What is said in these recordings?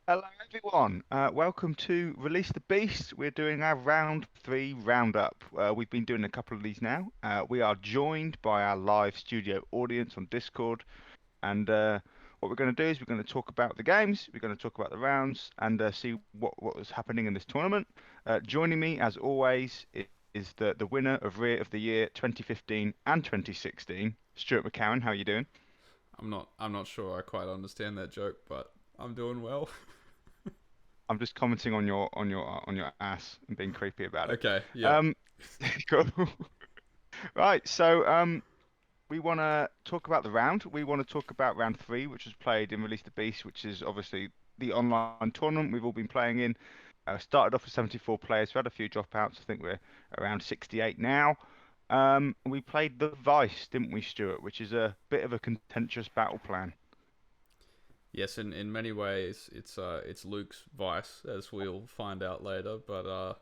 Hello, everyone. Welcome to Release the Beast. We're doing our round three roundup. We've been doing a couple of these now. We are joined by our live studio audience on Discord, and what we're going to do is we're going to talk about the games, we're going to talk about the rounds, and see what was happening in this tournament. Joining me, as always, is the winner of Rear of the Year 2015 and 2016, Stuart McCarran. How are you doing? I'm not sure I quite understand that joke, but I'm doing well. I'm just commenting on your ass and being creepy about it. Okay, yep. Um, cool. Right, so we want to talk about the round. We want to talk about round three, which was played in Release the Beast, which is obviously the online tournament we've all been playing in. Started off with 74 players. We had a few dropouts. I think we're around 68 now. We played the Vice, didn't we, Stuart? Which is a bit of a contentious battle plan. Yes, in many ways it's Luke's vice, as we'll find out later. But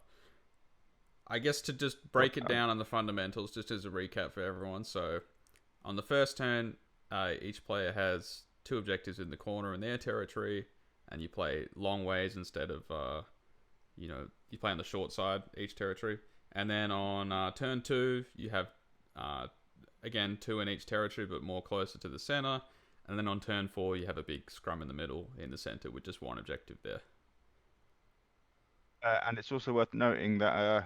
I guess to just Well, break it down on the fundamentals, just as a recap for everyone. So on the first turn, each player has two objectives in the corner in their territory, and you play long ways instead of you play on the short side each territory. And then on turn two, you have uh, again two in each territory, but more closer to the center. And then on turn four, you have a big scrum in the middle in the center with just one objective there. And it's also worth noting that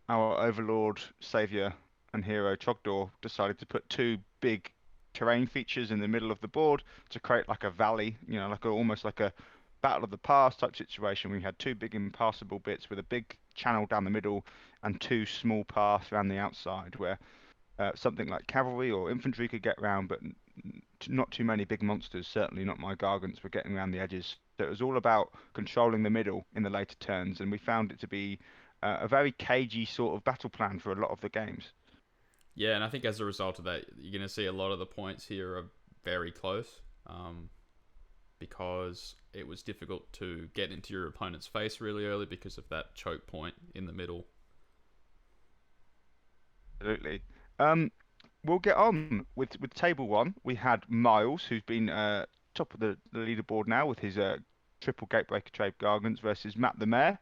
our overlord, savior, and hero Trogdor decided to put two big terrain features in the middle of the board to create like a valley, almost like a Battle of the Past type situation. We had two big impassable bits with a big channel down the middle and two small paths around the outside where something like cavalry or infantry could get round, but not too many big monsters, certainly not my Gargants, were getting around the edges. So it was all about controlling the middle in the later turns, and we found it to be a very cagey sort of battle plan for a lot of the games. Yeah, and I think as a result of that, you're going to see a lot of the points here are very close because it was difficult to get into your opponent's face really early because of that choke point in the middle. Absolutely. We'll get on with table one. We had Miles, who's been top of the leaderboard now with his triple gatebreaker trade Gargants versus Matt the Mayor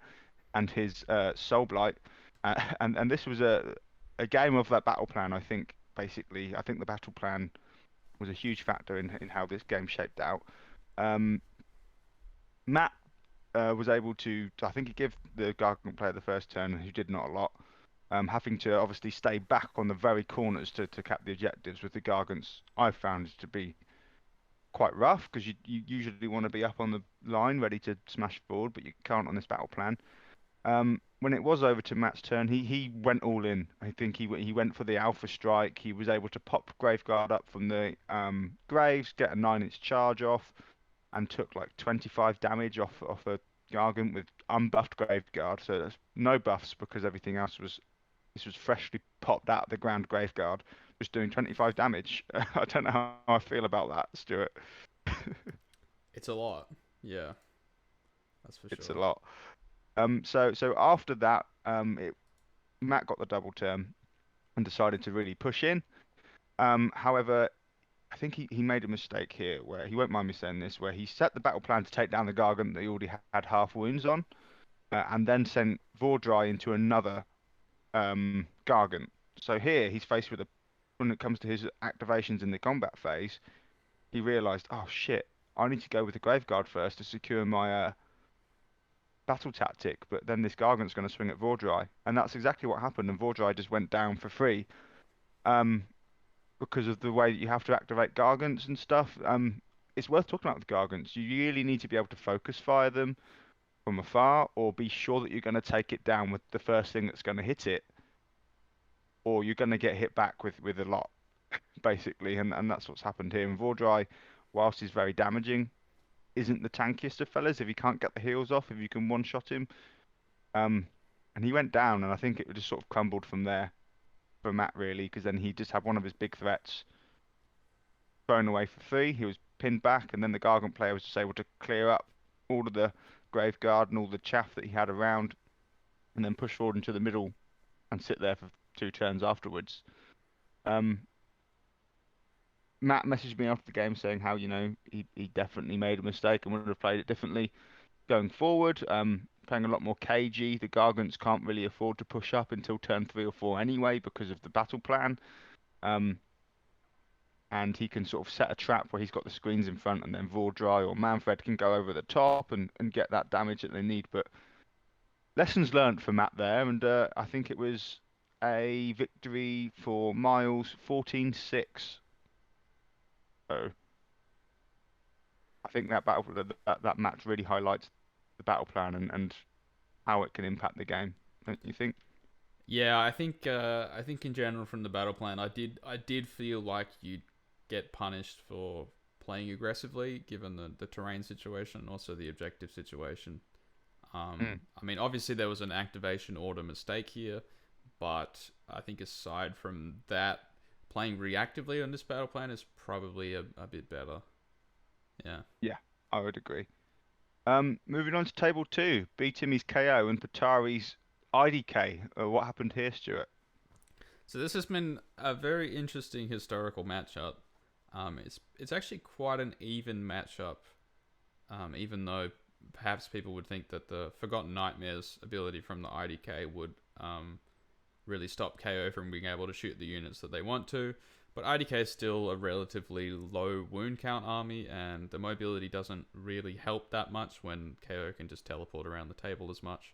and his Soul Blight. And this was a game of that battle plan. I think basically, I think the battle plan was a huge factor in how this game shaped out. Um, Matt was able to, I think he gave the Gargant player the first turn, who did not a lot. Having to obviously stay back on the very corners to cap the objectives with the Gargants, I've found to be quite rough because you usually want to be up on the line ready to smash forward, but you can't on this battle plan. When it was over to Matt's turn, he went all in. I think he went for the Alpha Strike. He was able to pop Graveguard up from the graves, get a 9-inch charge off, and took like 25 damage off a Gargant with unbuffed Graveguard. So there's no buffs because everything else was this was freshly popped out of the ground Graveguard, just doing 25 damage. I don't know how I feel about that, Stuart. It's a lot. Yeah, that's for It's a sure. lot. So after that, Matt got the double turn and decided to really push in. However, I think he made a mistake here where he won't mind me saying this, where he set the battle plan to take down the Gargant that he already had half wounds on, and then sent Vordry into another Gargant. So here he's faced with a when it comes to his activations in the combat phase, he realised, oh shit, I need to go with the Graveguard first to secure my battle tactic, but then this Gargant's going to swing at Vordry, and that's exactly what happened, and Vordry just went down for free. Um, because of the way that you have to activate Gargants and stuff. It's worth talking about the Gargants. You really need to be able to focus fire them from afar, or be sure that you're going to take it down with the first thing that's going to hit it, or you're going to get hit back with a lot, basically. And that's what's happened here. And Vordry, whilst he's very damaging, isn't the tankiest of fellas if he can't get the heals off, if you can one-shot him. Um, and he went down, and I think it just sort of crumbled from there for Matt, really, because then he just had one of his big threats thrown away for free. He was pinned back, and then the Gargant player was just able to clear up all of the Graveguard and all the chaff that he had around, and then push forward into the middle and sit there for two turns afterwards. Um, Matt messaged me after the game saying how, he definitely made a mistake and would have played it differently. going forward. Playing a lot more cagey. The Gargants can't really afford to push up until turn 3 or 4 anyway because of the battle plan. Um, and he can sort of set a trap where he's got the screens in front, and then Vordry or Manfred can go over the top and get that damage that they need. But lessons learned for Matt there, and I think it was a victory for Miles 14-6. So I think that match really highlights the battle plan and how it can impact the game. Don't you think? Yeah, I think in general from the battle plan, I did feel like you'd get punished for playing aggressively, given the terrain situation and also the objective situation. Mm. I mean, obviously there was an activation order mistake here, but I think aside from that, playing reactively on this battle plan is probably a bit better. Yeah. Yeah, I would agree. Moving on to table two, B Timmy's KO and Patari's IDK. What happened here, Stuart? So this has been a very interesting historical matchup. It's actually quite an even matchup, even though perhaps people would think that the Forgotten Nightmares ability from the IDK would really stop KO from being able to shoot the units that they want to. But IDK is still a relatively low wound count army, and the mobility doesn't really help that much when KO can just teleport around the table as much.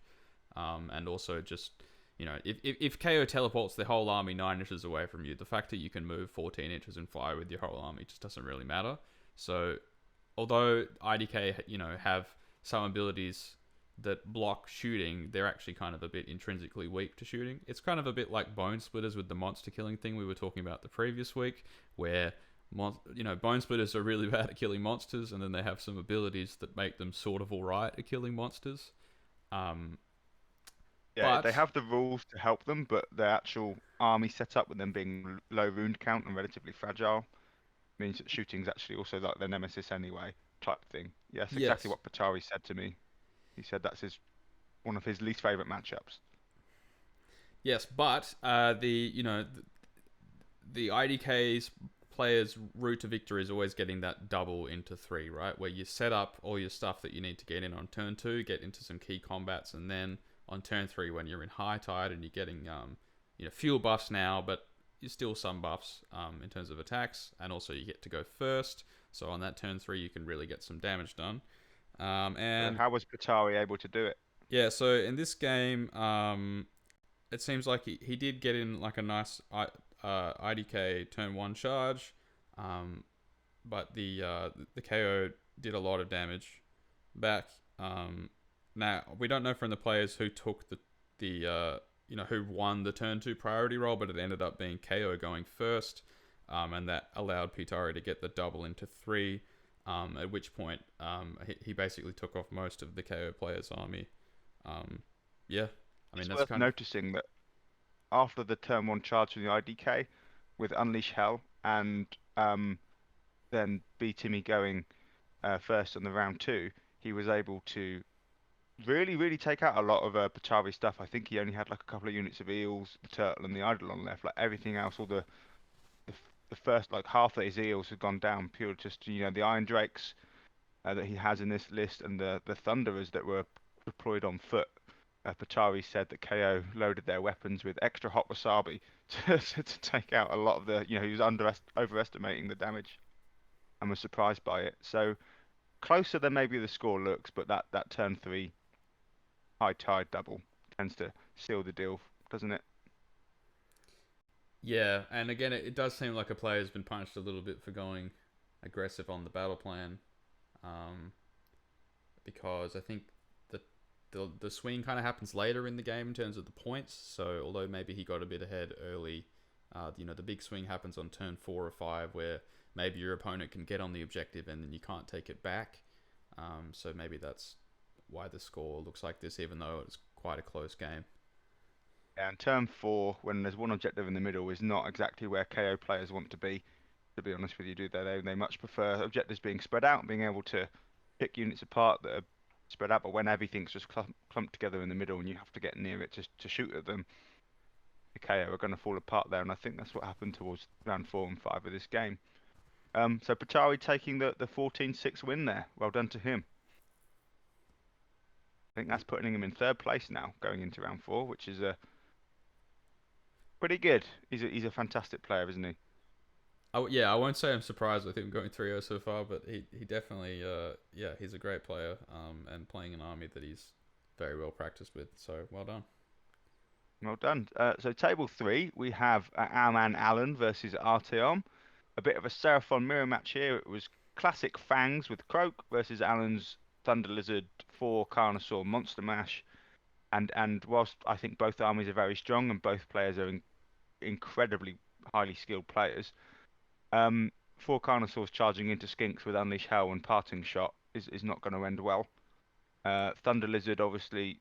And also just, if KO teleports the whole army 9 inches away from you, the fact that you can move 14 inches and fly with your whole army just doesn't really matter. So although IDK, have some abilities that block shooting, they're actually kind of a bit intrinsically weak to shooting. It's kind of a bit like Bone Splitters with the monster killing thing we were talking about the previous week, where Bone Splitters are really bad at killing monsters, and then they have some abilities that make them sort of alright at killing monsters. Um, Yeah, they but have the rules to help them, but the actual army setup with them being low wound count and relatively fragile means that shooting's actually also like their nemesis anyway, type thing. Yes, exactly yes, what Patari said to me. He said that's his one of his least favorite matchups. yes, but the IDK's players' route to victory is always getting that double into three, right? Where you set up all your stuff that you need to get in on turn two, get into some key combats, and then on turn three, when you're in high tide and you're getting fuel buffs now, but you're still some buffs in terms of attacks, and also you get to go first. So on that turn three, you can really get some damage done. And How was Patari able to do it? yeah, so in this game, it seems like he did get in like a nice IDK turn one charge, um, but the KO did a lot of damage back. Now we don't know from the players who took the who won the turn two priority roll, but it ended up being KO going first, and that allowed Pitari to get the double into three. At which point, he basically took off most of the KO players' army. Yeah, I mean It's that's worth kind of noticing that after the turn one charge from the IDK with Unleash Hell and then B Timmy going first on the round two, he was able to really take out a lot of Pachari stuff. I think he only had like a couple of units of eels, the turtle, and the eidolon left. Like everything else, all the first like half of his eels had gone down pure just the Iron Drakes that he has in this list and the Thunderers that were deployed on foot. Pachari said that KO loaded their weapons with extra hot wasabi to take out a lot of the. He was overestimating the damage and was surprised by it. So closer than maybe the score looks, but that turn three high tide double tends to seal the deal, doesn't it? yeah. And again, it does seem like a player's been punished a little bit for going aggressive on the battle plan, um, because I think the swing kind of happens later in the game in terms of the points. So although maybe he got a bit ahead early, the big swing happens on turn 4 or 5 where maybe your opponent can get on the objective and then you can't take it back. So maybe that's why the score looks like this, even though it's quite a close game. And turn four, when there's one objective in the middle, is not exactly where KO players want to be. To be honest with you, do they much prefer objectives being spread out, being able to pick units apart that are spread out. But when everything's just clumped together in the middle and you have to get near it to shoot at them, the KO are going to fall apart there. And I think that's what happened towards round 4 and 5 of this game. So Pachari taking the 14-6 win there. Well done to him. I think that's putting him in third place now, going into round four, which is pretty good. He's a fantastic player, isn't he? Yeah, I won't say I'm surprised with him going 3-0 so far, but he definitely, yeah, he's a great player, and playing an army that he's very well practiced with. So well done. Well done. So table three, we have our man Alan versus Arteom. A bit of a Seraphon mirror match here. It was classic Fangs with Croak versus Alan's Thunder Lizard 4 Carnosaur Monster Mash. And whilst I think both armies are very strong and both players are incredibly highly skilled players, 4 Carnosaurs charging into Skinks with Unleash Hell and Parting Shot is not going to end well. Thunder Lizard obviously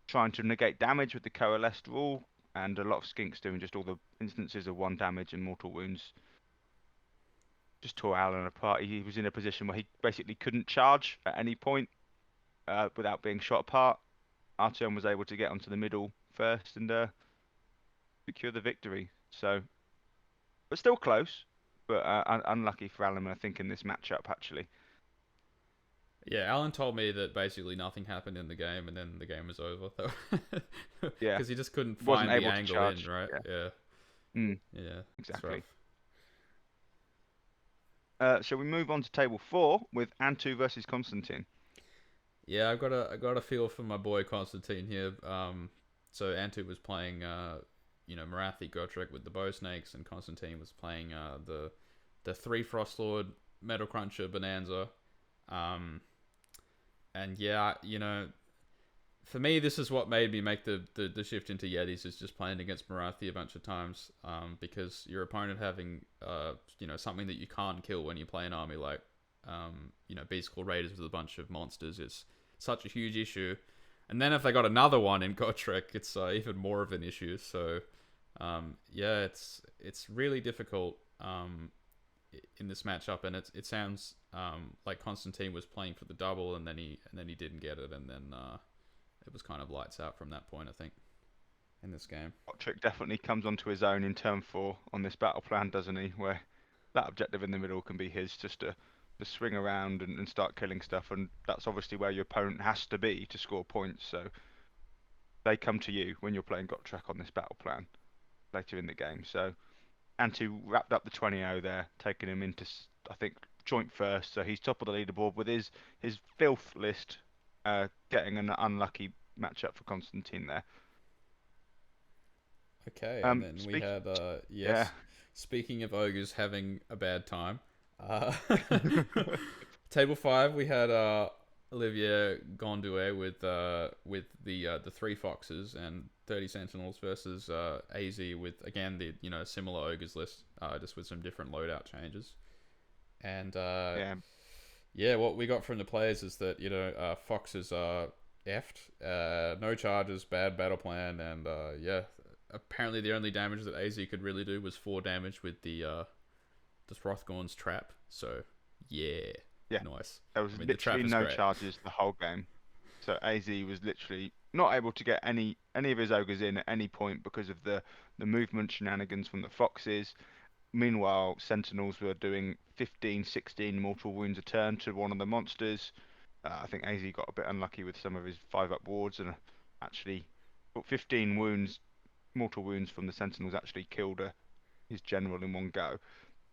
trying to negate damage with the Coalesced rule, and a lot of Skinks doing just all the instances of 1 damage and mortal wounds. Just tore Alan apart. He was in a position where he basically couldn't charge at any point without being shot apart. Arteom was able to get onto the middle first and secure the victory. So, but still close, but unlucky for Alan, I think, in this matchup actually. Yeah, Alan told me that basically nothing happened in the game, and then the game was over. Yeah, Because he just couldn't wasn't find the able to angle in, charge. right? Yeah, Yeah, yeah, it's exactly. rough. Shall we move on to table four with Antu versus Constantine? Yeah, I got a feel for my boy Constantine here. So Antu was playing, Marathi Gotrek with the bow snakes, and Constantine was playing the 3 Frostlord Metal Cruncher Bonanza. Um, and yeah, for me, this is what made me make the shift into Yetis, is just playing against Marathi a bunch of times, because your opponent having something that you can't kill when you play an army like Beast Claw Raiders with a bunch of monsters is such a huge issue. And then if they got another one in Gotrek, it's even more of an issue. So yeah, it's really difficult in this matchup, and it sounds like Constantine was playing for the double, and then he didn't get it, and then it was kind of lights out from that point, I think, in this game. Trick definitely comes onto his own in turn four on this battle plan, doesn't he? Where that objective in the middle can be his just to swing around and start killing stuff, and that's obviously where your opponent has to be to score points. So they come to you when you're playing Gotrek on this battle plan later in the game. So Antu wrapped up the 20-0 there, taking him into I think joint first. So he's top of the leaderboard with his filth list, getting an unlucky matchup for Constantine there. Okay, and then we Speak, had yeah. yes, speaking of ogres having a bad time, uh, table 5 we had Olivier Gondouet with the 3 foxes and 30 sentinels versus AZ with again the similar ogres list, just with some different loadout changes. And Yeah, yeah, what we got from the players is that foxes are effed, no charges, bad battle plan, and yeah, apparently the only damage that AZ could really do was 4 damage with the Throthgorn's trap. So yeah, yeah. nice. There was I mean, the trap literally is no great. charges the whole game. So AZ was literally not able to get any of his ogres in at any point because of the movement shenanigans from the foxes. Meanwhile, Sentinels were doing 15, 16 mortal wounds a turn to one of the monsters. I think AZ got a bit unlucky with some of his 5-up wards and actually 15 wounds, mortal wounds from the Sentinels actually killed his general in one go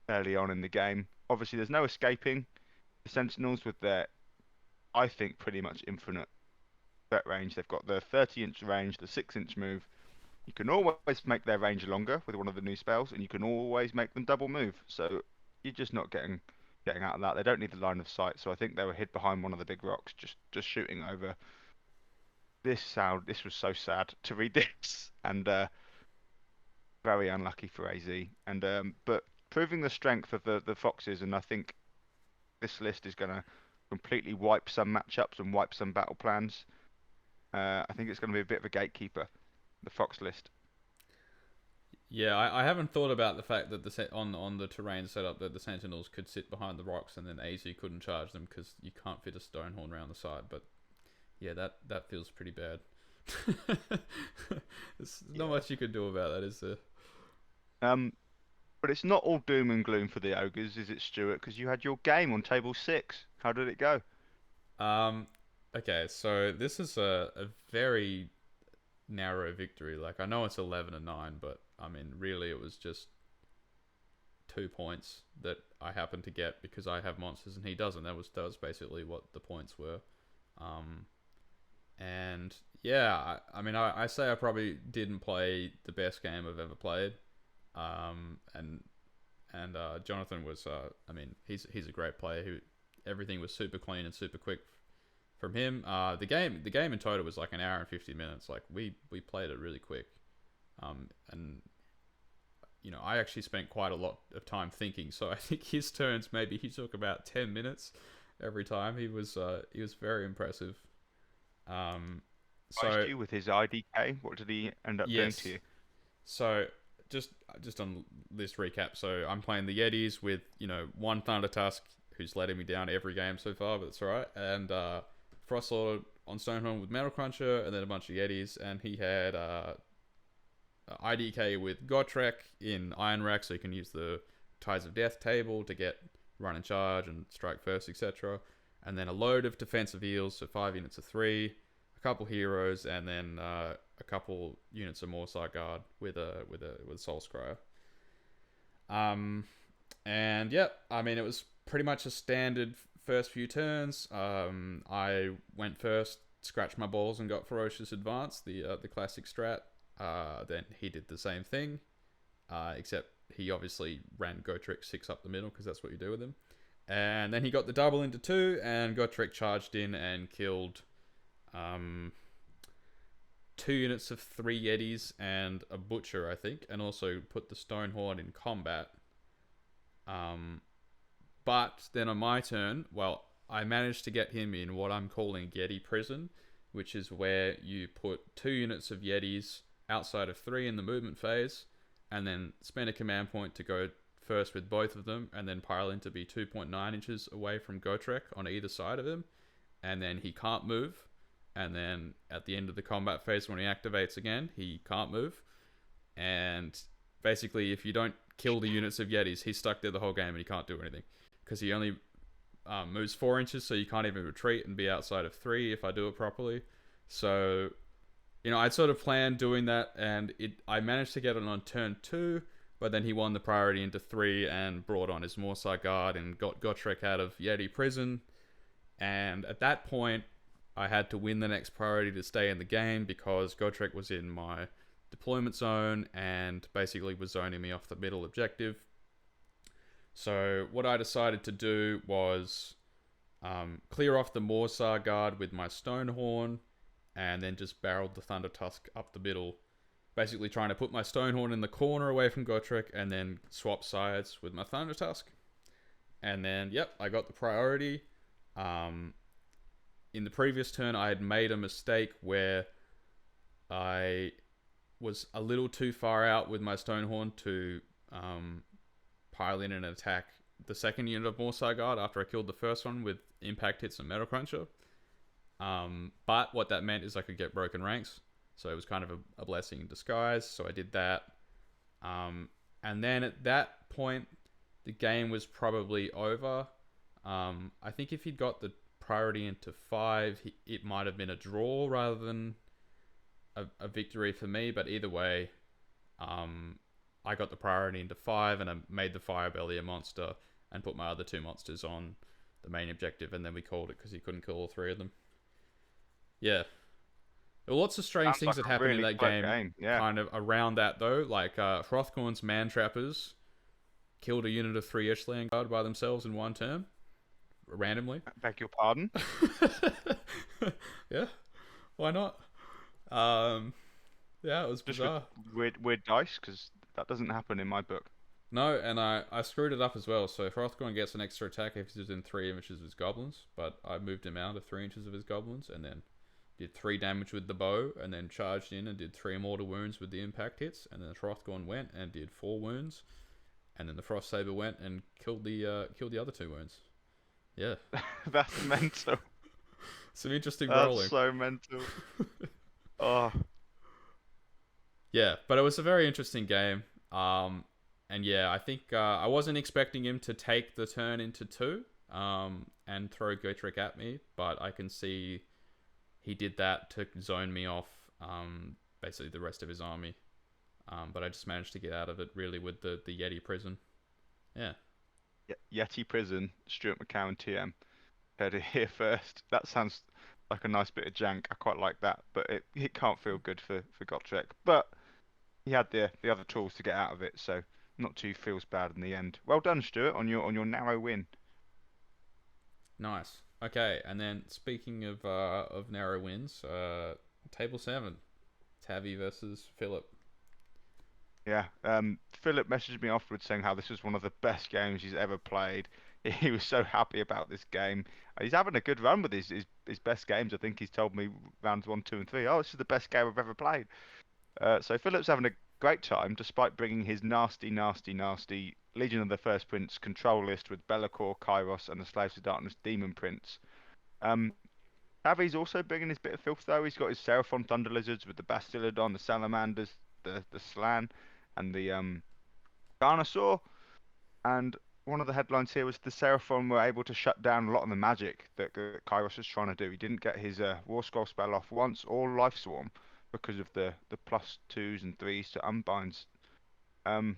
early on in the game. Obviously, there's no escaping the Sentinels with their, I think, pretty much infinite threat range. They've got the 30-inch range, the 6-inch move. You can always make their range longer with one of the new spells, and you can always make them double move. So you're just not getting out of that. They don't need the line of sight, so I think they were hid behind one of the big rocks, just shooting over. This was so sad to read this, and very unlucky for AZ. And but proving the strength of the foxes, and I think this list is going to completely wipe some matchups and wipe some battle plans. I think it's going to be a bit of a gatekeeper, the fox list. Yeah, I haven't thought about the fact that on the terrain setup that the Sentinels could sit behind the rocks and then AZ couldn't charge them because you can't fit a Stonehorn around the side. But yeah, that feels pretty bad. There's not Yeah. much you can do about that, is there? Um, but it's not all doom and gloom for the ogres, is it, Stuart? Because you had your game on table six. How did it go? Okay, so this is a very narrow victory. Like, I know it's 11-9, but I mean, really, it was just 2 points that I happened to get because I have monsters and he doesn't. That was basically what the points were. Um, and yeah, I mean, I say I probably didn't play the best game I've ever played. And Jonathan was, I mean, he's a great player. Who everything was super clean and super quick from him. The game in total was like an hour and 50 minutes. Like we played it really quick. And I actually spent quite a lot of time thinking. So I think his turns maybe he took about 10 minutes every time. He was very impressive. Um, so Surprised you with his IDK. What did he end up doing to yes, you? so just on this recap. So I'm playing the Yetis with one Thunder Tusk who's letting me down every game so far, but that's alright. And Frost Lord on Stonehorn with Metal Cruncher, and then a bunch of Yetis. And he had IDK with Gotrek in Iron Rack, so you can use the Tides of Death table to get run and charge and strike first, etc. And then a load of defensive heals, so 5 units of 3, a couple heroes, and then a couple units of Morsar Guard with a Soul Scryer. And yep, I mean it was pretty much a standard first few turns. I went first, scratched my balls, and got Ferocious Advance, the classic strat. Then he did the same thing, except he obviously ran Gotrek 6 up the middle because that's what you do with him. And then he got the double into 2, and Gotrek charged in and killed 2 units of 3 Yetis and a Butcher, I think, and also put the Stonehorn in combat. But then on my turn, well, I managed to get him in what I'm calling Getty Prison, which is where you put 2 units of Yetis outside of 3 in the movement phase, and then spend a command point to go first with both of them, and then pile in to be 2.9 inches away from Gotrek on either side of him, and then he can't move. And then at the end of the combat phase, when he activates again, he can't move. And basically, if you don't kill the units of Yetis, he's stuck there the whole game and he can't do anything. Because he only moves 4 inches, so you can't even retreat and be outside of 3 if I do it properly. So, I'd sort of planned doing that, and I managed to get it on turn 2, but then he won the priority into 3 and brought on his Morsar Guard and got Gotrek out of Yeti Prison. And at that point, I had to win the next priority to stay in the game because Gotrek was in my deployment zone and basically was zoning me off the middle objective. So what I decided to do was clear off the Morsar Guard with my Stonehorn, and then just barreled the Thunder Tusk up the middle, basically trying to put my Stonehorn in the corner away from Gotrek and then swap sides with my Thunder Tusk. And then, yep, I got the priority. In the previous turn, I had made a mistake where I was a little too far out with my Stonehorn to pile in and attack the second unit of Morsar Guard after I killed the first one with impact hits and Metal Cruncher. But what that meant is I could get broken ranks, so it was kind of a blessing in disguise. So I did that, and then at that point, the game was probably over. I think if he'd got the priority into 5, it might have been a draw rather than a victory for me. But either way, I got the priority into 5, and I made the Firebelly a monster and put my other 2 monsters on the main objective, and then we called it because he couldn't kill all 3 of them. Yeah. There were lots of strange Sounds things like that a happened in really that close game, game. Yeah. kind of around that though. Like Hrothgorn's Man Trappers killed a unit of 3 Ishland Guard by themselves in one turn, randomly. Beg your pardon. Yeah, why not? Yeah, it was Just with bizarre. weird dice, because that doesn't happen in my book. No, and I screwed it up as well. So Hrothgorn gets an extra attack if he's within 3 inches of his goblins, but I moved him out of 3 inches of his goblins, and then did 3 damage with the bow, and then charged in and did 3 mortal wounds with the impact hits, and then Hrothgorn went and did 4 wounds, and then the Frost Saber went and killed the other 2 wounds. Yeah, That's mental. some interesting That's rolling. so mental. Oh, Yeah, but it was a very interesting game. And yeah, I think I wasn't expecting him to take the turn into 2 and throw Gotrek at me, but I can see he did that to zone me off basically the rest of his army. But I just managed to get out of it really with the Yeti prison. Yeah. Yeti Prison, Stuart McCowan TM. Heard it here first. That sounds like a nice bit of jank. I quite like that, but it can't feel good for Gotrek. But he had the other tools to get out of it, so not too feels bad in the end. Well done, Stuart, on your narrow win. Nice. Okay, and then speaking of narrow wins, table 7, Tavi versus Philip. Yeah. Philip messaged me afterwards saying how this was one of the best games he's ever played. He was so happy about this game. He's having a good run with his best games. I think he's told me rounds one, two, and three. Oh, this is the best game I've ever played. So Philip's having a great time despite bringing his nasty, nasty, nasty Legion of the First Prince control list with Be'lakor, Kairos, and the Slaves of Darkness Demon Prince. Um, Tavi's also bringing his bit of filth though. He's got his Seraphon Thunder Lizards with the Bastillodon, the Salamanders, the Slan, and the Carnosaur. And one of the headlines here was the Seraphon were able to shut down a lot of the magic that Kairos was trying to do. He didn't get his War Scroll spell off once or Life Swarm because of the plus twos and threes to unbinds. Um,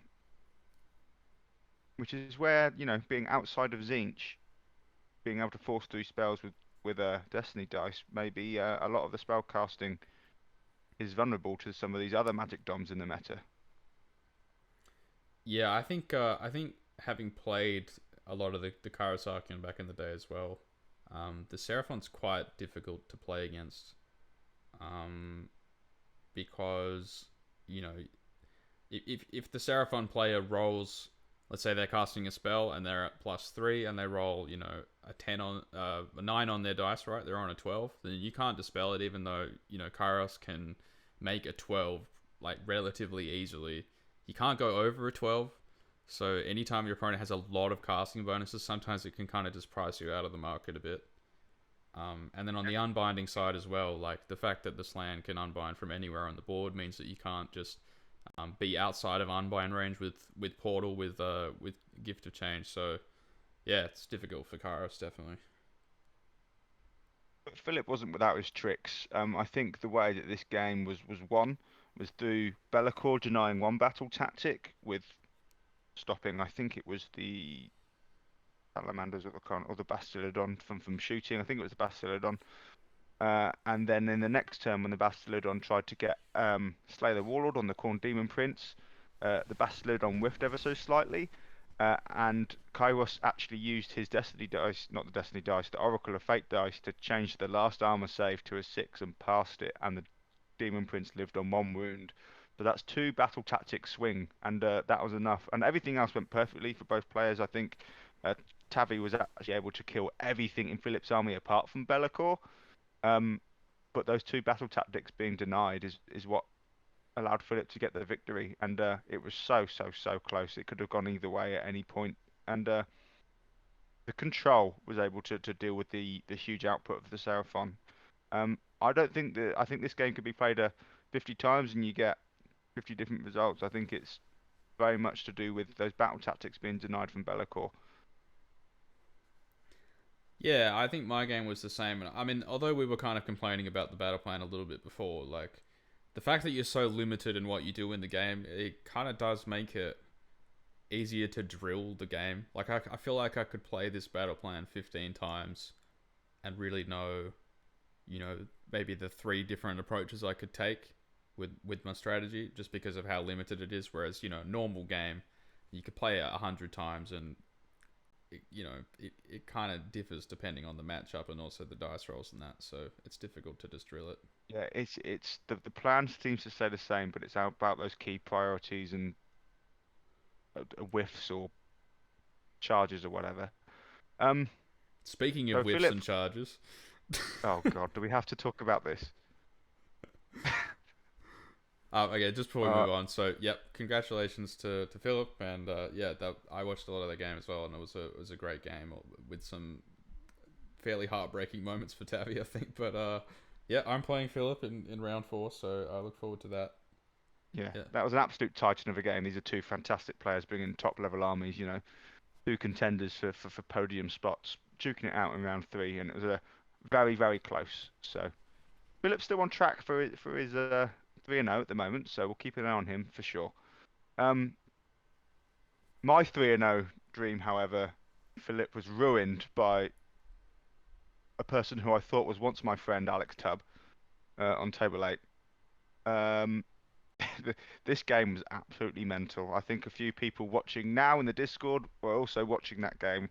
which is where, being outside of Zinch, being able to force through spells with a Destiny dice, maybe a lot of the spell casting is vulnerable to some of these other magic doms in the meta. Yeah, I think having played a lot of the Karasakian back in the day as well, the Seraphon's quite difficult to play against. Um, because you know if the Seraphon player rolls, let's say they're casting a spell and they're at +3 and they roll a 10 on a 9 on their dice, right? They're on a 12. Then you can't dispel it, even though Kairos can make a 12 like relatively easily. You can't go over a 12. So anytime your opponent has a lot of casting bonuses, sometimes it can kind of just price you out of the market a bit. And then on the unbinding side as well, like the fact that the Slan can unbind from anywhere on the board means that you can't just be outside of unbind range with Portal with Gift of Change. So yeah, it's difficult for Kairos definitely. But Philip wasn't without his tricks. I think the way that this game was won was through Be'lakor denying one battle tactic with stopping. I think it was the Salamanders or the Bastillodon from shooting. I think it was the Bastillodon. And then in the next turn, when the Bastillodon tried to get Slay the Warlord on the Khorne Demon Prince, the Bastillodon whiffed ever so slightly, and Kairos actually used his Destiny dice, not the Destiny dice, the Oracle of Fate dice, to change the last armor save to a 6 and passed it, and the Demon Prince lived on 1 wound. So that's 2 battle tactic swing, and that was enough. And everything else went perfectly for both players. I think uh, Tavi was actually able to kill everything in Philip's army apart from Be'lakor. Um, but those 2 battle tactics being denied is what allowed Philip to get the victory, and it was so close. It could have gone either way at any point, and the control was able to deal with the huge output of the Seraphon. I don't think that I think this game could be played 50 times and you get 50 different results. I think it's very much to do with those battle tactics being denied from Be'lakor. Yeah, I think my game was the same. I mean, although we were kind of complaining about the battle plan a little bit before, like the fact that you're so limited in what you do in the game, it kind of does make it easier to drill the game. Like I feel like I could play this battle plan 15 times and really know, maybe the 3 different approaches I could take with my strategy, just because of how limited it is. Whereas normal game, you could play it 100 times and it kind of differs depending on the matchup and also the dice rolls and that. So it's difficult to just drill it. Yeah, it's the plan seems to stay the same, but it's about those key priorities and whiffs or charges or whatever. Um, Speaking of so whiffs Philip, and charges, oh God, do we have to talk about this? okay, just before we Uh, move on. So, yep, congratulations to Philip, and yeah, I watched a lot of the game as well, and it was a great game with some fairly heartbreaking moments for Tavi, I think. But yeah, I'm playing Philip in round 4, so I look forward to that. yeah, Yeah, that was an absolute titan of a game. These are 2 fantastic players bringing top level armies. 2 contenders for podium spots, duking it out in round 3, and it was a very close. So Philip's still on track for his 3-0 at the moment, so we'll keep an eye on him for sure. Um, my 3-0 dream, however, Philip was ruined by a person who I thought was once my friend, Alex Tubb, on table 8. Um, this game was absolutely mental. I think a few people watching now in the Discord were also watching that game,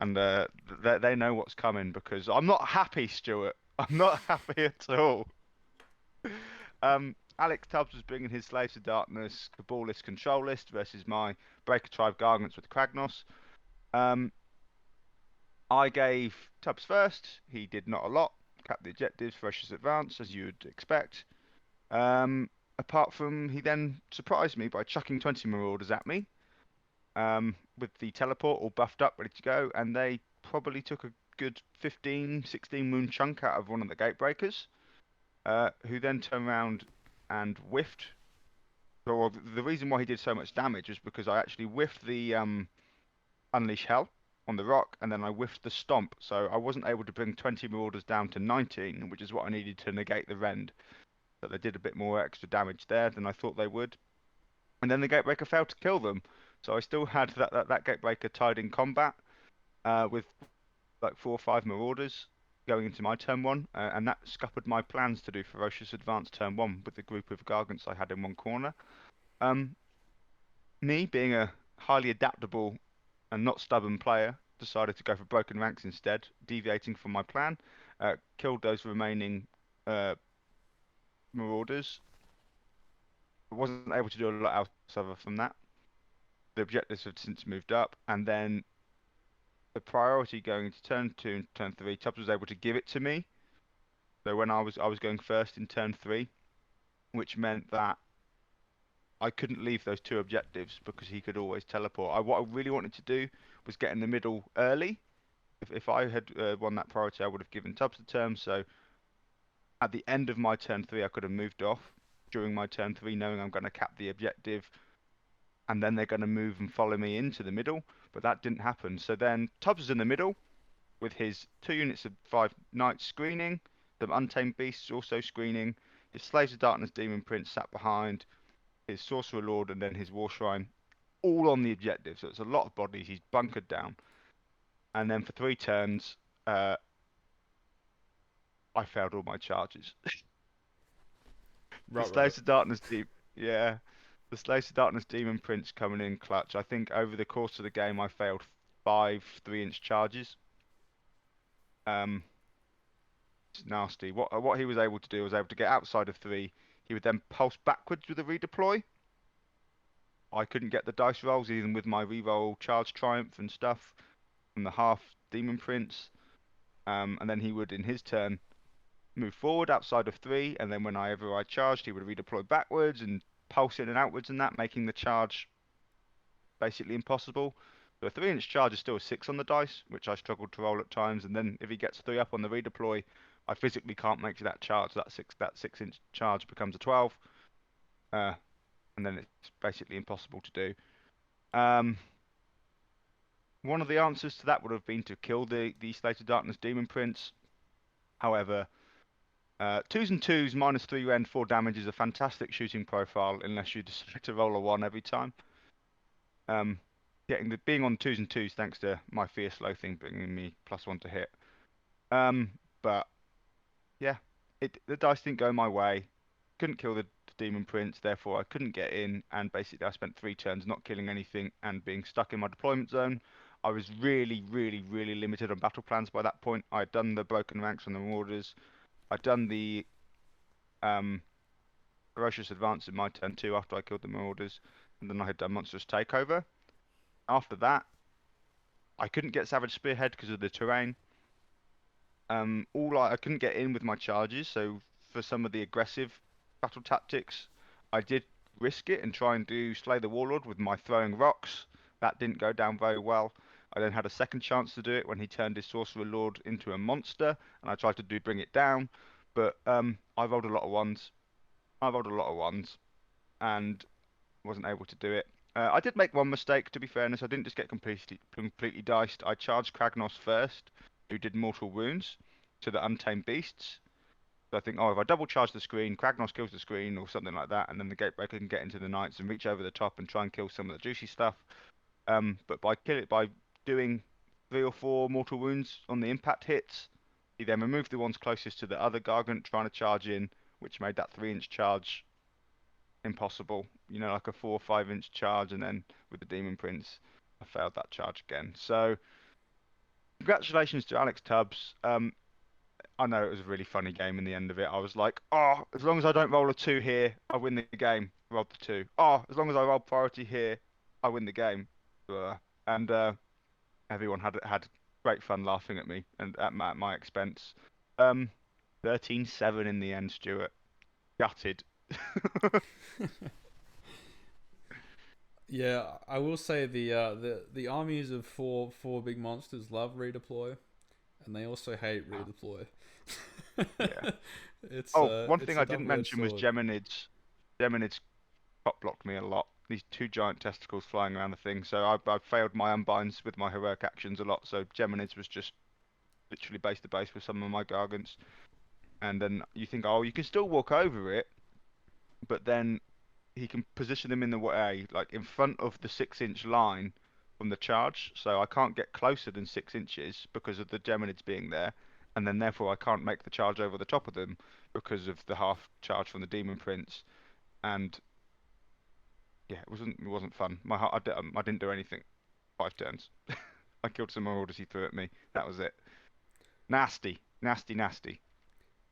and they know what's coming because I'm not happy, Stuart. I'm not happy at all. Alex Tubbs was bringing his Slaves of Darkness Cabalist control list versus my Breaker Tribe Gargants with Kragnos. Um, I gave Tubbs first. He did not a lot. Capped the objectives, ferocious advance, as you would expect. Um, Apart from he then surprised me by chucking 20 Marauders at me, with the teleport all buffed up, ready to go, and they probably took a good 15, 16 wound chunk out of one of the Gatebreakers, who then turned around and whiffed. Well, the reason why he did so much damage was because I actually whiffed the Unleash Hell on the rock, and then I whiffed the Stomp, so I wasn't able to bring 20 Marauders down to 19, which is what I needed to negate the Rend. So they did a bit more extra damage there than I thought they would. And then the Gatebreaker failed to kill them, so I still had that Gatebreaker tied in combat with like 4 or 5 Marauders going into my turn 1, and that scuppered my plans to do Ferocious Advance turn 1 with the group of Gargants I had in one corner. Um, Me, being a highly adaptable and not stubborn player, decided to go for Broken Ranks instead, deviating from my plan. Killed those remaining uh, Marauders. I wasn't able to do a lot else other from that. The objectives have since moved up, and then the priority going into turn 2 and turn 3, Tubbs was able to give it to me. So when I was going first in turn 3, which meant that I couldn't leave those 2 objectives because he could always teleport. What I really wanted to do was get in the middle early. If I had won that priority, I would have given Tubbs the turn. So at the end of my turn 3, I could have moved off during my turn 3, knowing I'm going to cap the objective, and then they're going to move and follow me into the middle. But that didn't happen. So then Tubbs was in the middle with his 2 units of 5 Knights screening, the Untamed Beasts also screening, his Slaves of Darkness Demon Prince sat behind, his Sorcerer Lord, and then his War Shrine, all on the objective. So it's a lot of bodies he's bunkered down. And then for 3 turns, I failed all my charges. The Right, right. Slaves of Darkness yeah, the Slaves of Darkness Demon Prince coming in clutch. I think over the course of the game, I failed 5 3-inch charges. It's nasty. What he was able to do was able to get outside of 3. He would then pulse backwards with a redeploy. I couldn't get the dice rolls even with my reroll charge triumph and stuff from the half Demon Prince. And then he would, in his turn, move forward outside of 3, and then whenever I charged, he would redeploy backwards and pulse in and outwards and that, making the charge basically impossible. So a 3-inch charge is still a 6 on the dice, which I struggled to roll at times, and then if he gets 3 up on the redeploy, I physically can't make that charge. So that 6-inch charge becomes a 12, and then it's basically impossible to do. One of the answers to that would have been to kill the Slate of Darkness Demon Prince. However, 2s and 2s, -3 rend, 4 damage is a fantastic shooting profile unless you decide to roll a 1 every time. Being on 2s and 2s thanks to my Fierce Loathing bringing me +1 to hit. But yeah, the dice didn't go my way. Couldn't kill the Demon Prince, therefore I couldn't get in, and basically I spent 3 turns not killing anything and being stuck in my deployment zone. I was really, really, really limited on battle plans by that point. I had done the Broken Ranks on the Marauders. I'd done the Ferocious Advance in my turn 2 after I killed the Marauders, and then I had done Monstrous Takeover. After that, I couldn't get Savage Spearhead because of the terrain. I couldn't get in with my charges, so for some of the aggressive battle tactics, I did risk it and try and do Slay the Warlord with my throwing rocks. That didn't go down very well. I then had a second chance to do it when he turned his Sorcerer Lord into a monster, and I tried to bring it down, but I rolled a lot of ones. And wasn't able to do it. I did make one mistake, to be fairness. I didn't just get completely diced. I charged Kragnos first, who did mortal wounds to the Untamed Beasts. So I think, oh, if I double charge the screen, Kragnos kills the screen or something like that, and then the Gatebreaker can get into the Knights and reach over the top and try and kill some of the juicy stuff. But by doing 3 or 4 mortal wounds on the impact hits, he then removed the ones closest to the other Gargant trying to charge in, which made that 3-inch charge impossible. You know, like a 4 or 5 inch charge, and then with the Demon Prince, I failed that charge again. So congratulations to Alex Tubbs. I know it was a really funny game in the end of it. I was like, oh, as long as I don't roll a 2 here, I win the game. Rolled the 2. Oh, as long as I roll priority here, I win the game. And everyone had great fun laughing at me and at my expense. Um, 13-7 in the end, Stuart. Gutted. Yeah, I will say the armies of four big monsters love redeploy, and they also hate redeploy. Yeah. it's Oh, one it's thing a I didn't double-edged mention was sword. Geminids. Geminids top blocked me a lot. These 2 giant testicles flying around the thing. So I failed my unbinds with my heroic actions a lot. So Geminids was just literally base to base with some of my Gargants. And then you think, oh, you can still walk over it, but then he can position them in the way, like in front of the 6-inch line from the charge. So I can't get closer than 6 inches because of the Geminids being there. And then therefore I can't make the charge over the top of them because of the half charge from the Demon Prince. And yeah, it wasn't fun. I didn't do anything. 5 turns. I killed some marauders he threw at me. That was it. Nasty, nasty, nasty.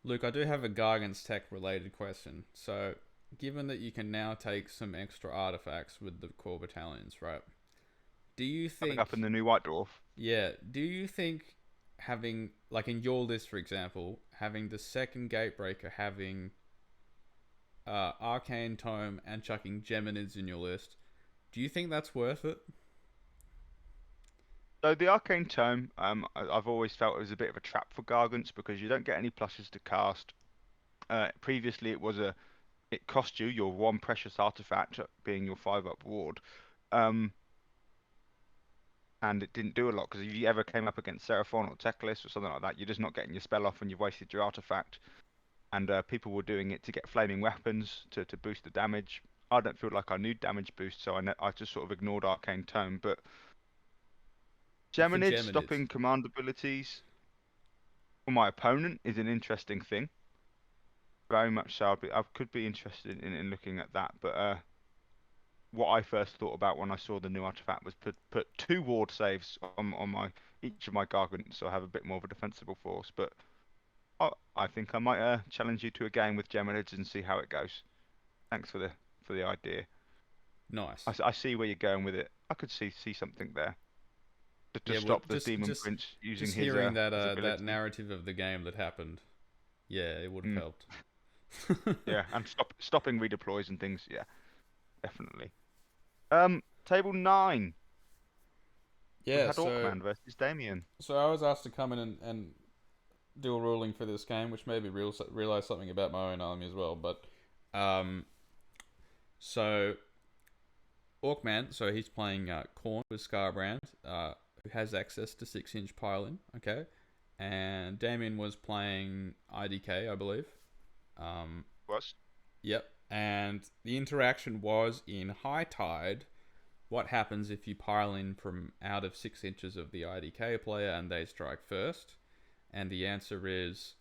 Luke, I do have a Gargant's Tech related question. So, given that you can now take some extra artifacts with the core battalions, right? Do you Coming up in think, the new White Dwarf. yeah, do you think having, like in your list, for example, having the second Gatebreaker, having Arcane Tome, and chucking Geminids in your list, do you think that's worth it? So the Arcane Tome, I've always felt it was a bit of a trap for Gargants because you don't get any plushes to cast. Previously, it cost you your one precious artifact, being your 5-up ward, um, and it didn't do a lot because if you ever came up against Seraphon or Teclis or something like that, you're just not getting your spell off and you've wasted your artifact. And people were doing it to get flaming weapons to boost the damage. I don't feel like I need damage boost, so I just sort of ignored Arcane Tome. But For Geminid Geminids. stopping command abilities for my opponent is an interesting thing. Very much so. I could be interested in looking at that. But what I first thought about when I saw the new artifact was put 2 ward saves on my each of my Gargants, so I have a bit more of a defensible force. But I think I might challenge you to a game with Geminids and see how it goes. Thanks for the idea. Nice. I see where you're going with it. I could see something there to Yeah, well, stop the Demon Prince using just his hearing his that ability. narrative of the game that happened, yeah, it would have Mm, helped. yeah, and stopping redeploys and things. Yeah, definitely. Table 9. We Yeah, had Orkman versus Damien. so I was asked to come in and do a ruling for this game, which made me realize something about my own army as well. But um, so Orkman, so he's playing Corn with Scarbrand, who has access to 6-inch piling. Okay, and Damien was playing IDK, I believe. Um, Was yep, and the interaction was in High Tide. What happens if you pile in from out of 6 inches of the IDK player and they strike first? And the answer is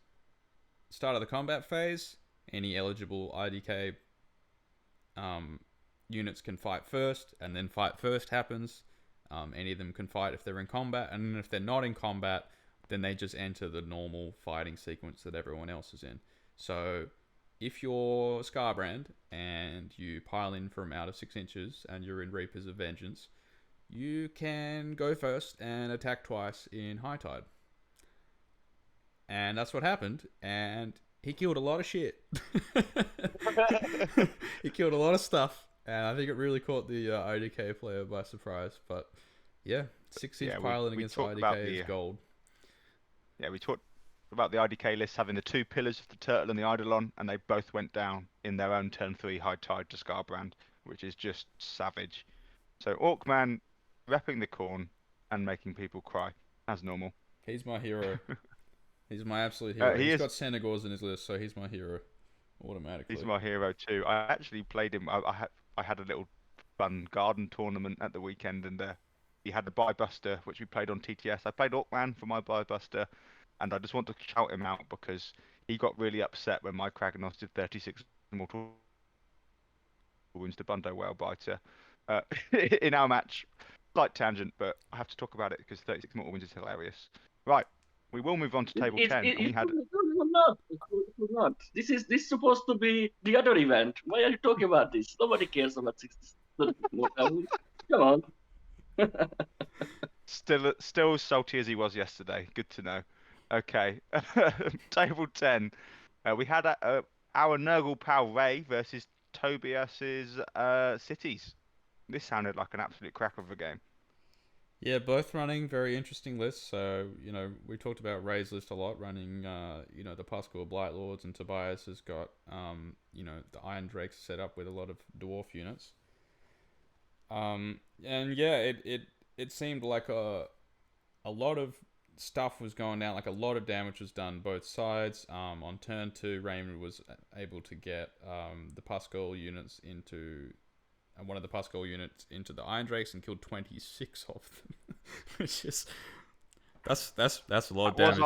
start of the combat phase. Any eligible IDK um, units can fight first, and then fight first happens. Any of them can fight if they're in combat, and then if they're not in combat, then they just enter the normal fighting sequence that everyone else is in. So if you're Scarbrand and you pile in from out of 6 inches and you're in Reapers of Vengeance, you can go first and attack twice in High Tide. And that's what happened. And he killed a lot of shit. He killed a lot of stuff. And I think it really caught the IDK player by surprise. But yeah, 6 inch yeah, we piling we against talked about IDK is the gold. yeah we talked about the IDK list having the 2 pillars of the Turtle and the Eidolon, and they both went down in their own turn 3 High Tide to Scarbrand, which is just savage. So Orkman repping the corn and making people cry as normal. He's my hero. He's my absolute hero. He He's is. got Senegors in his list, so he's my hero He's automatically. my hero too. I actually played him. I had a little fun garden tournament at the weekend, and he had the Buster, which we played on TTS. I played Orkman for my Buster, and I just want to shout him out because he got really upset when my Kragnos did 36 mortal wounds to Bundo Whalebiter uh, in our match. Slight tangent, but I have to talk about it because 36 mortal wounds is hilarious. Right, we will move on to table 10, and we had It will not. It will not. This supposed to be the other event. Why are you talking about this? Nobody cares about 60. Come on. still as salty as he was yesterday. Good to know. Okay, table 10. We had our Nurgle pal Ray versus Tobias's Cities. This sounded like an absolute cracker of a game. Yeah, both running very interesting lists. So, we talked about Ray's list a lot, running, the Pascal Blight Lords, and Tobias has got, the Iron Drakes set up with a lot of dwarf units. And yeah, it seemed like a lot of stuff was going down, like a lot of damage was done both sides. On turn 2, Raymond was able to get the Pascal units into one of the Pascal units into the Iron Drakes and killed 26 of them, which is that's a lot of damage.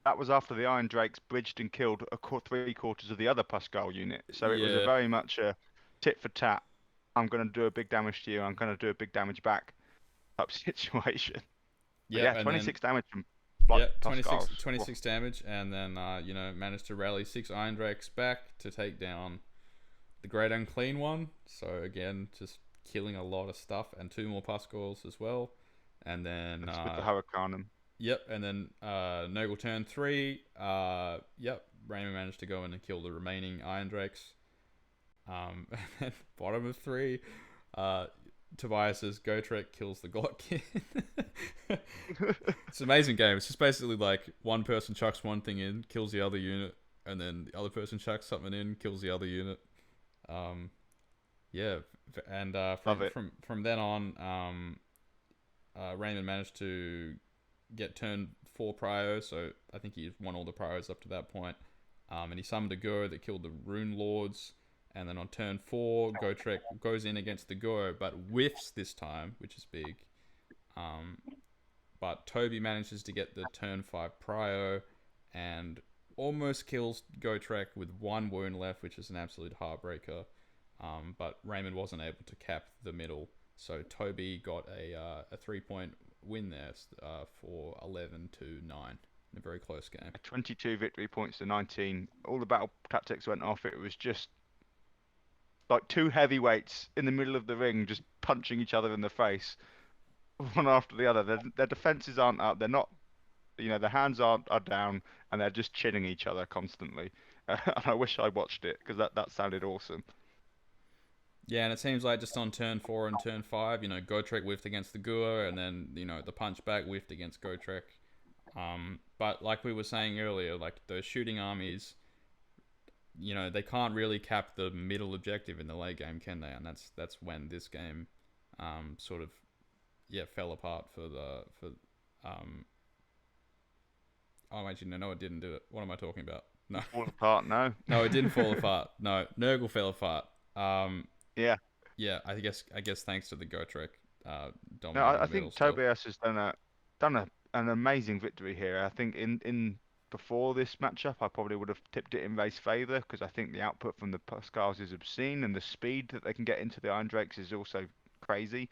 That was after the Iron Drakes bridged and killed 3/4 of the other Pascal unit. So it was a Yeah, very much a tit for tat. I'm going to do a big damage to you. I'm going to do a big damage back type situation. But yep, yeah, and then 26 damage from yep, Pascals. 26 damage, and then managed to rally 6 Iron Drakes back to take down the Great Unclean One. So again, just killing a lot of stuff, and 2 more Pascals as well. And then With the Hurricanum. yep, and then Nurgle turn 3. Yep, Raymond managed to go in and kill the remaining Iron Drakes. And then bottom of 3, Tobias's Gotrek kills the Glotkin. It's an amazing game. It's just basically like one person chucks one thing in, kills the other unit, and then the other person chucks something in, kills the other unit. Yeah, and from then on, Raymond managed to get turn 4 prio, so I think he won all the prios up to that point. And he summoned a Go that killed the Rune Lords. And then on turn 4, Gotrek goes in against the Go, but whiffs this time, which is big. But Toby manages to get the turn 5 prio and almost kills Gotrek with 1 wound left, which is an absolute heartbreaker. But Raymond wasn't able to cap the middle, so Toby got a 3-point win there for 11-9 in a very close game. 22 victory points to 19. All the battle tactics went off. It was just like 2 heavyweights in the middle of the ring, just punching each other in the face, one after the other. Their defenses aren't up. They're not, their hands are down, and they're just chinning each other constantly. And I wish I watched it because that sounded awesome. Yeah, and it seems like just on turn 4 and turn 5, Gotrek whiffed against the Gua, and then, the punch back whiffed against Gotrek. But like we were saying earlier, like those shooting armies, they can't really cap the middle objective in the late game, can they? And that's when this game sort of fell apart oh, actually, no, it didn't do it. What am I talking about? No. Fall apart, no. No, it didn't fall apart. No, Nurgle fell apart. Yeah. Yeah, I guess thanks to the Gotrek dominating No, I the think middle still. Tobias has done an amazing victory here. I think in before this matchup, I probably would have tipped it in Ray's favour because I think the output from the Pascals is obscene and the speed that they can get into the Iron Drakes is also crazy.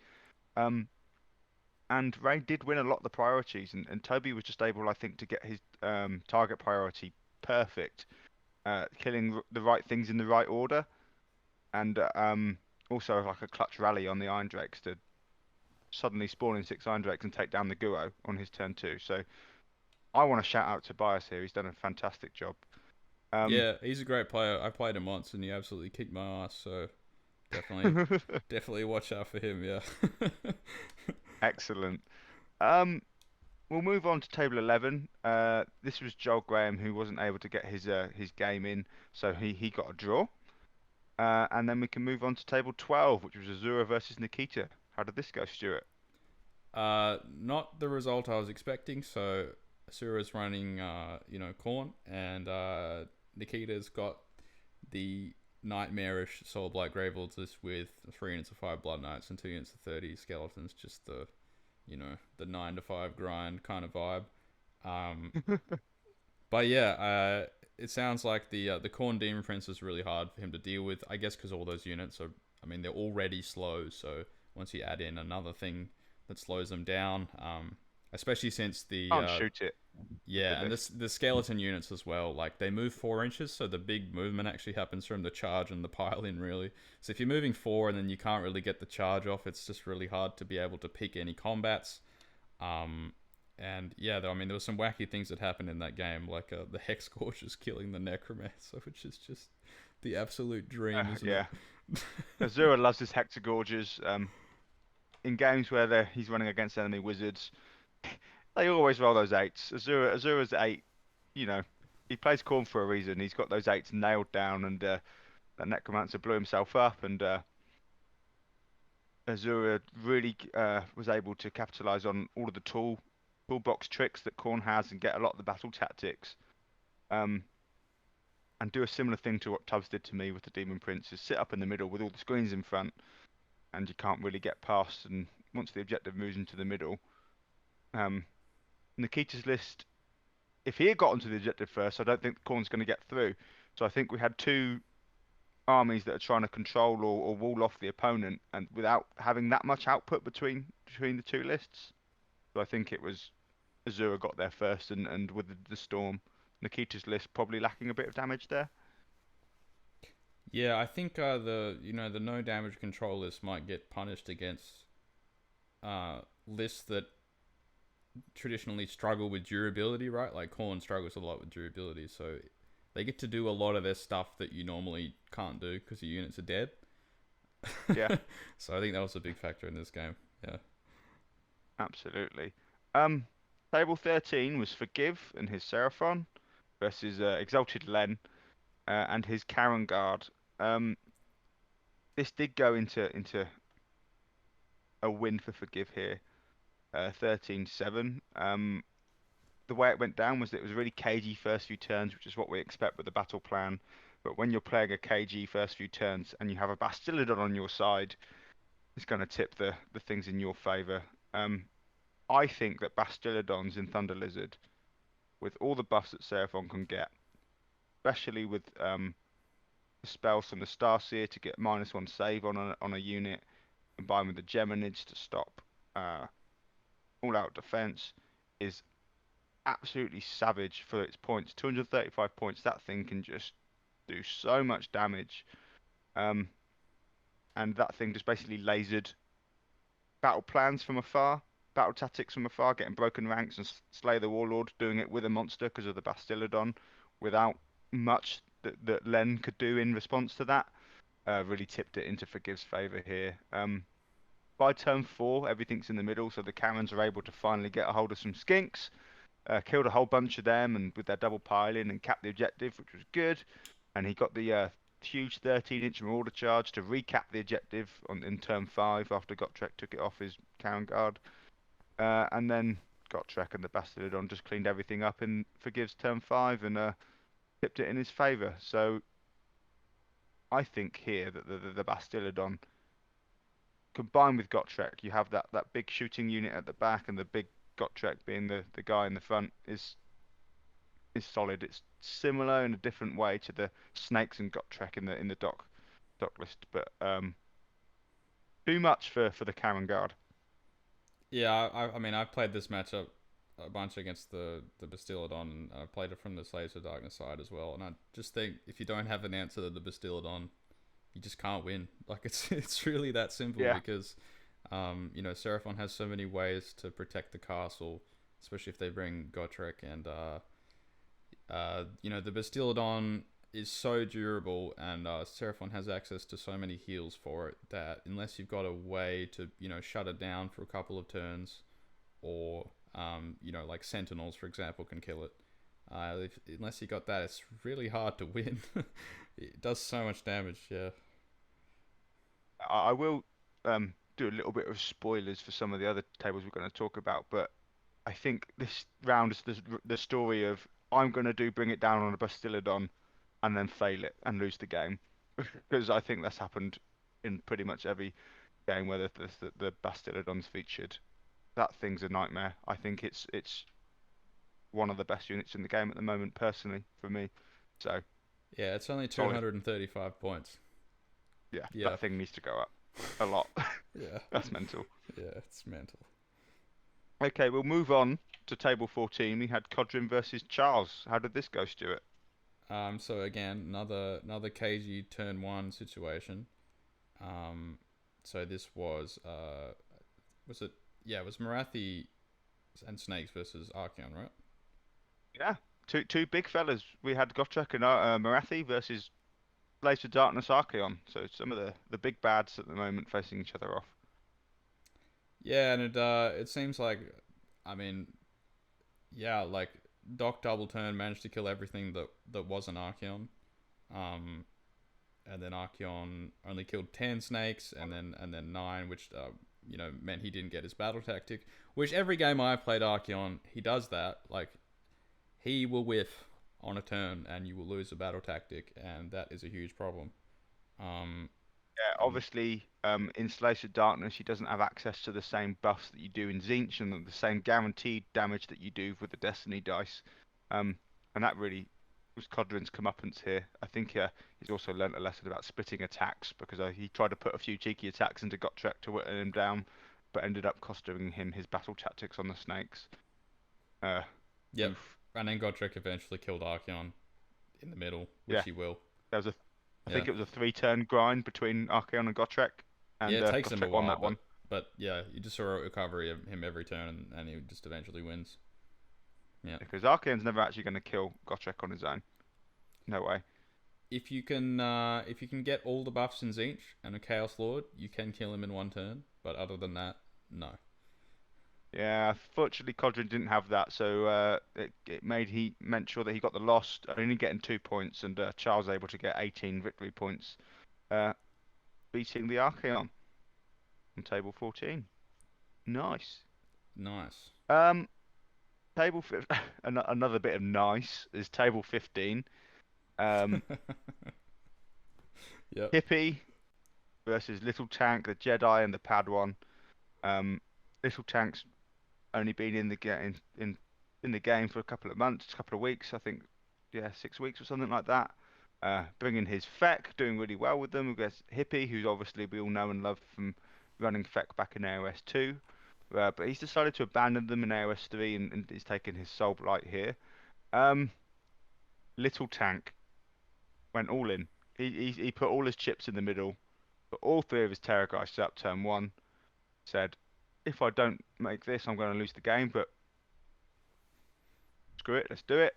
And Ray did win a lot of the priorities, and Toby was just able, I think, to get his target priority perfect, killing the right things in the right order, and also like a clutch rally on the Iron Drakes to suddenly spawn in 6 Iron Drakes and take down the Guo on his turn 2. So I want to shout out to Tobias here. He's done a fantastic job. Yeah, he's a great player. I played him once and he absolutely kicked my ass. So definitely watch out for him. Yeah. Excellent. We'll move on to table 11. This was Joel Graham who wasn't able to get his game in, so he got a draw. And then we can move on to table 12, which was Azura versus Nikita. How did this go, Stuart? Not the result I was expecting. So Asura's running, Khorne, and Nikita's got the nightmarish Soul Blight Grave Altars with 3 units of 5 Blood Knights and 2 units of 30 Skeletons. Just the 9 to 5 grind kind of vibe. Um, but yeah, it sounds like the Khorne Demon Prince is really hard for him to deal with. I guess because all those units are, I mean, they're already slow. So once you add in another thing that slows them down, especially since Can't shoot it yeah, with and this. the skeleton units as well. Like they move 4 inches, so the big movement actually happens from the charge and the pile in. Really, so if you're moving 4 and then you can't really get the charge off, it's just really hard to be able to pick any combats. And yeah, though, I mean, there were some wacky things that happened in that game, like the Hex Scorchers killing the Necromancer, which is just the absolute dream, isn't Yeah, it? Azura loves his Hexagorges. In games where he's running against enemy wizards, they always roll those 8s. Azura's 8. You know, he plays Khorne for a reason. He's got those 8s nailed down, and that Necromancer blew himself up, and Azura really was able to capitalize on all of the toolbox tricks that Khorne has and get a lot of the battle tactics. Um, and do a similar thing to what Tubbs did to me with the Demon Prince, is sit up in the middle with all the screens in front, and you can't really get past. And once the objective moves into the middle, Nikita's list, if he had gotten to the objective first, I don't think Khorne's going to get through. So I think we had two armies that are trying to control or wall off the opponent, and without having that much output between the two lists. So I think it was Azura got there first, and with the storm, Nikita's list probably lacking a bit of damage there. Yeah, I think the no damage control list might get punished against lists that traditionally struggle with durability, right? Like Khorne struggles a lot with durability, so they get to do a lot of their stuff that you normally can't do because your units are dead. Yeah, So I think that was a big factor in this game. Yeah. absolutely. Table 13 was Forgive and his Seraphon versus Exalted Len and his Karen Guard. This did go into a win for Forgive here, 13-7. The way it went down was it was really cagey first few turns, which is what we expect with the battle plan. But when you're playing a cagey first few turns and you have a Bastillodon on your side, it's going to tip the things in your favour. I think that Bastillodons in Thunder Lizard, with all the buffs that Seraphon can get, especially with the spells from the Starseer to get -1 save on a unit, combined with the Geminage to stop all-out defense, is absolutely savage for its points. 235 points. That thing can just do so much damage. And that thing just basically lasered battle plans from afar, battle tactics from afar, getting broken ranks and slay the warlord, doing it with a monster because of the Bastillodon, without much that Len could do in response to that. Really tipped it into Forgive's favour here. By turn 4, everything's in the middle, so the Karens are able to finally get a hold of some skinks. Killed a whole bunch of them, and with their double piling, and capped the objective, which was good. And he got the huge 13-inch Marauder charge to recap the objective in turn 5 after Gotrek took it off his Karen Guard. And then Gotrek and the Bastillodon just cleaned everything up in Forgive's turn 5 and tipped it in his favour. So I think here that the Bastillodon, combined with Gotrek, you have that big shooting unit at the back, and the big Gotrek being the guy in the front is solid. It's similar in a different way to the Snakes and Gotrek in the dock list, but too much for the Karen Guard. Yeah, I mean, I've played this matchup a bunch against the Bastillodon, and I played it from the Slaves of Darkness side as well. And I just think if you don't have an answer to the Bastillodon, you just can't win. Like it's really that simple because Seraphon has so many ways to protect the castle, especially if they bring Gotrek, and the Bastillodon is so durable, and Seraphon has access to so many heals for it that unless you've got a way to shut it down for a couple of turns, or like Sentinels for example can kill it. Unless you got that, it's really hard to win. It does so much damage. Yeah. I will do a little bit of spoilers for some of the other tables we're going to talk about, but I think this round is the story of I'm going to bring it down on a Bastillodon and then fail it and lose the game. Because I think that's happened in pretty much every game where the Bastillodon's featured. That thing's a nightmare. I think it's one of the best units in the game at the moment, personally, for me. So, Yeah, it's only solid. 235 points. Yeah, Yeah. that thing needs to go up a lot. Yeah. That's mental. Yeah, it's mental. Okay, we'll move on to table 14. We had Kodran versus Charles. How did this go, Stuart? So again, another cagey turn one situation. Um, so this was it? Yeah, it was Marathi and Snakes versus Archeon, right? Yeah, two big fellas. We had Gotrek and Marathi versus Blades of Darkness Archeon. So some of the big bads at the moment facing each other off. Yeah, and it seems like, I mean, yeah, like Doc Double Turn managed to kill everything that wasn't Archeon. Um, and then Archeon only killed 10 snakes, and then 9, which meant he didn't get his battle tactic. Which every game I've played Archeon, he does that. Like, he will whiff on a turn, and you will lose a battle tactic, and that is a huge problem. Um, Yeah, and obviously, in Slaves of Darkness, he doesn't have access to the same buffs that you do in Tzeentch and the same guaranteed damage that you do with the Destiny dice. Um, and that really was Kodran's comeuppance here. I think he's also learnt a lesson about splitting attacks because he tried to put a few cheeky attacks into Gotrek to whittle him down, but ended up costing him his battle tactics on the snakes. Uh, yep, Oof. and then Godric eventually killed Archeon in the middle, which Yeah, he will. there was I Yeah, think it was a 3-turn grind between Archeon and Gotrek, yeah, and it takes him a Gotrek won while, that one. but yeah, you just saw a recovery of him every turn, and he just eventually wins. Yeah. Because Archeon's never actually going to kill Gotrek on his own. No way. If you can get all the buffs in Tzeentch and a Chaos Lord, you can kill him in one turn. But other than that, no. Yeah, fortunately Kodran didn't have that, so it meant sure that he got the lost, only getting 2 points, and Charles able to get 18 victory points, uh, beating the Archeon on table 14. Nice. Nice. Um, another bit of nice is table 15. Um, Yep. Hippie versus Little Tank, the Jedi and the Padawan. Little Tank's only been in the game in the game for a couple of months, a couple of weeks, I think, yeah, 6 weeks or something like that. Bringing his Feck, doing really well with them. We got Hippie, who's obviously we all know and love from running Feck back in AOS 2. But he's decided to abandon them in AOS 3 and is taking his Soul Blight here. Um, Little Tank went all in. He put all his chips in the middle, put all 3 of his Terrorgeists up turn 1, said, if I don't make this, I'm going to lose the game, but screw it, let's do it.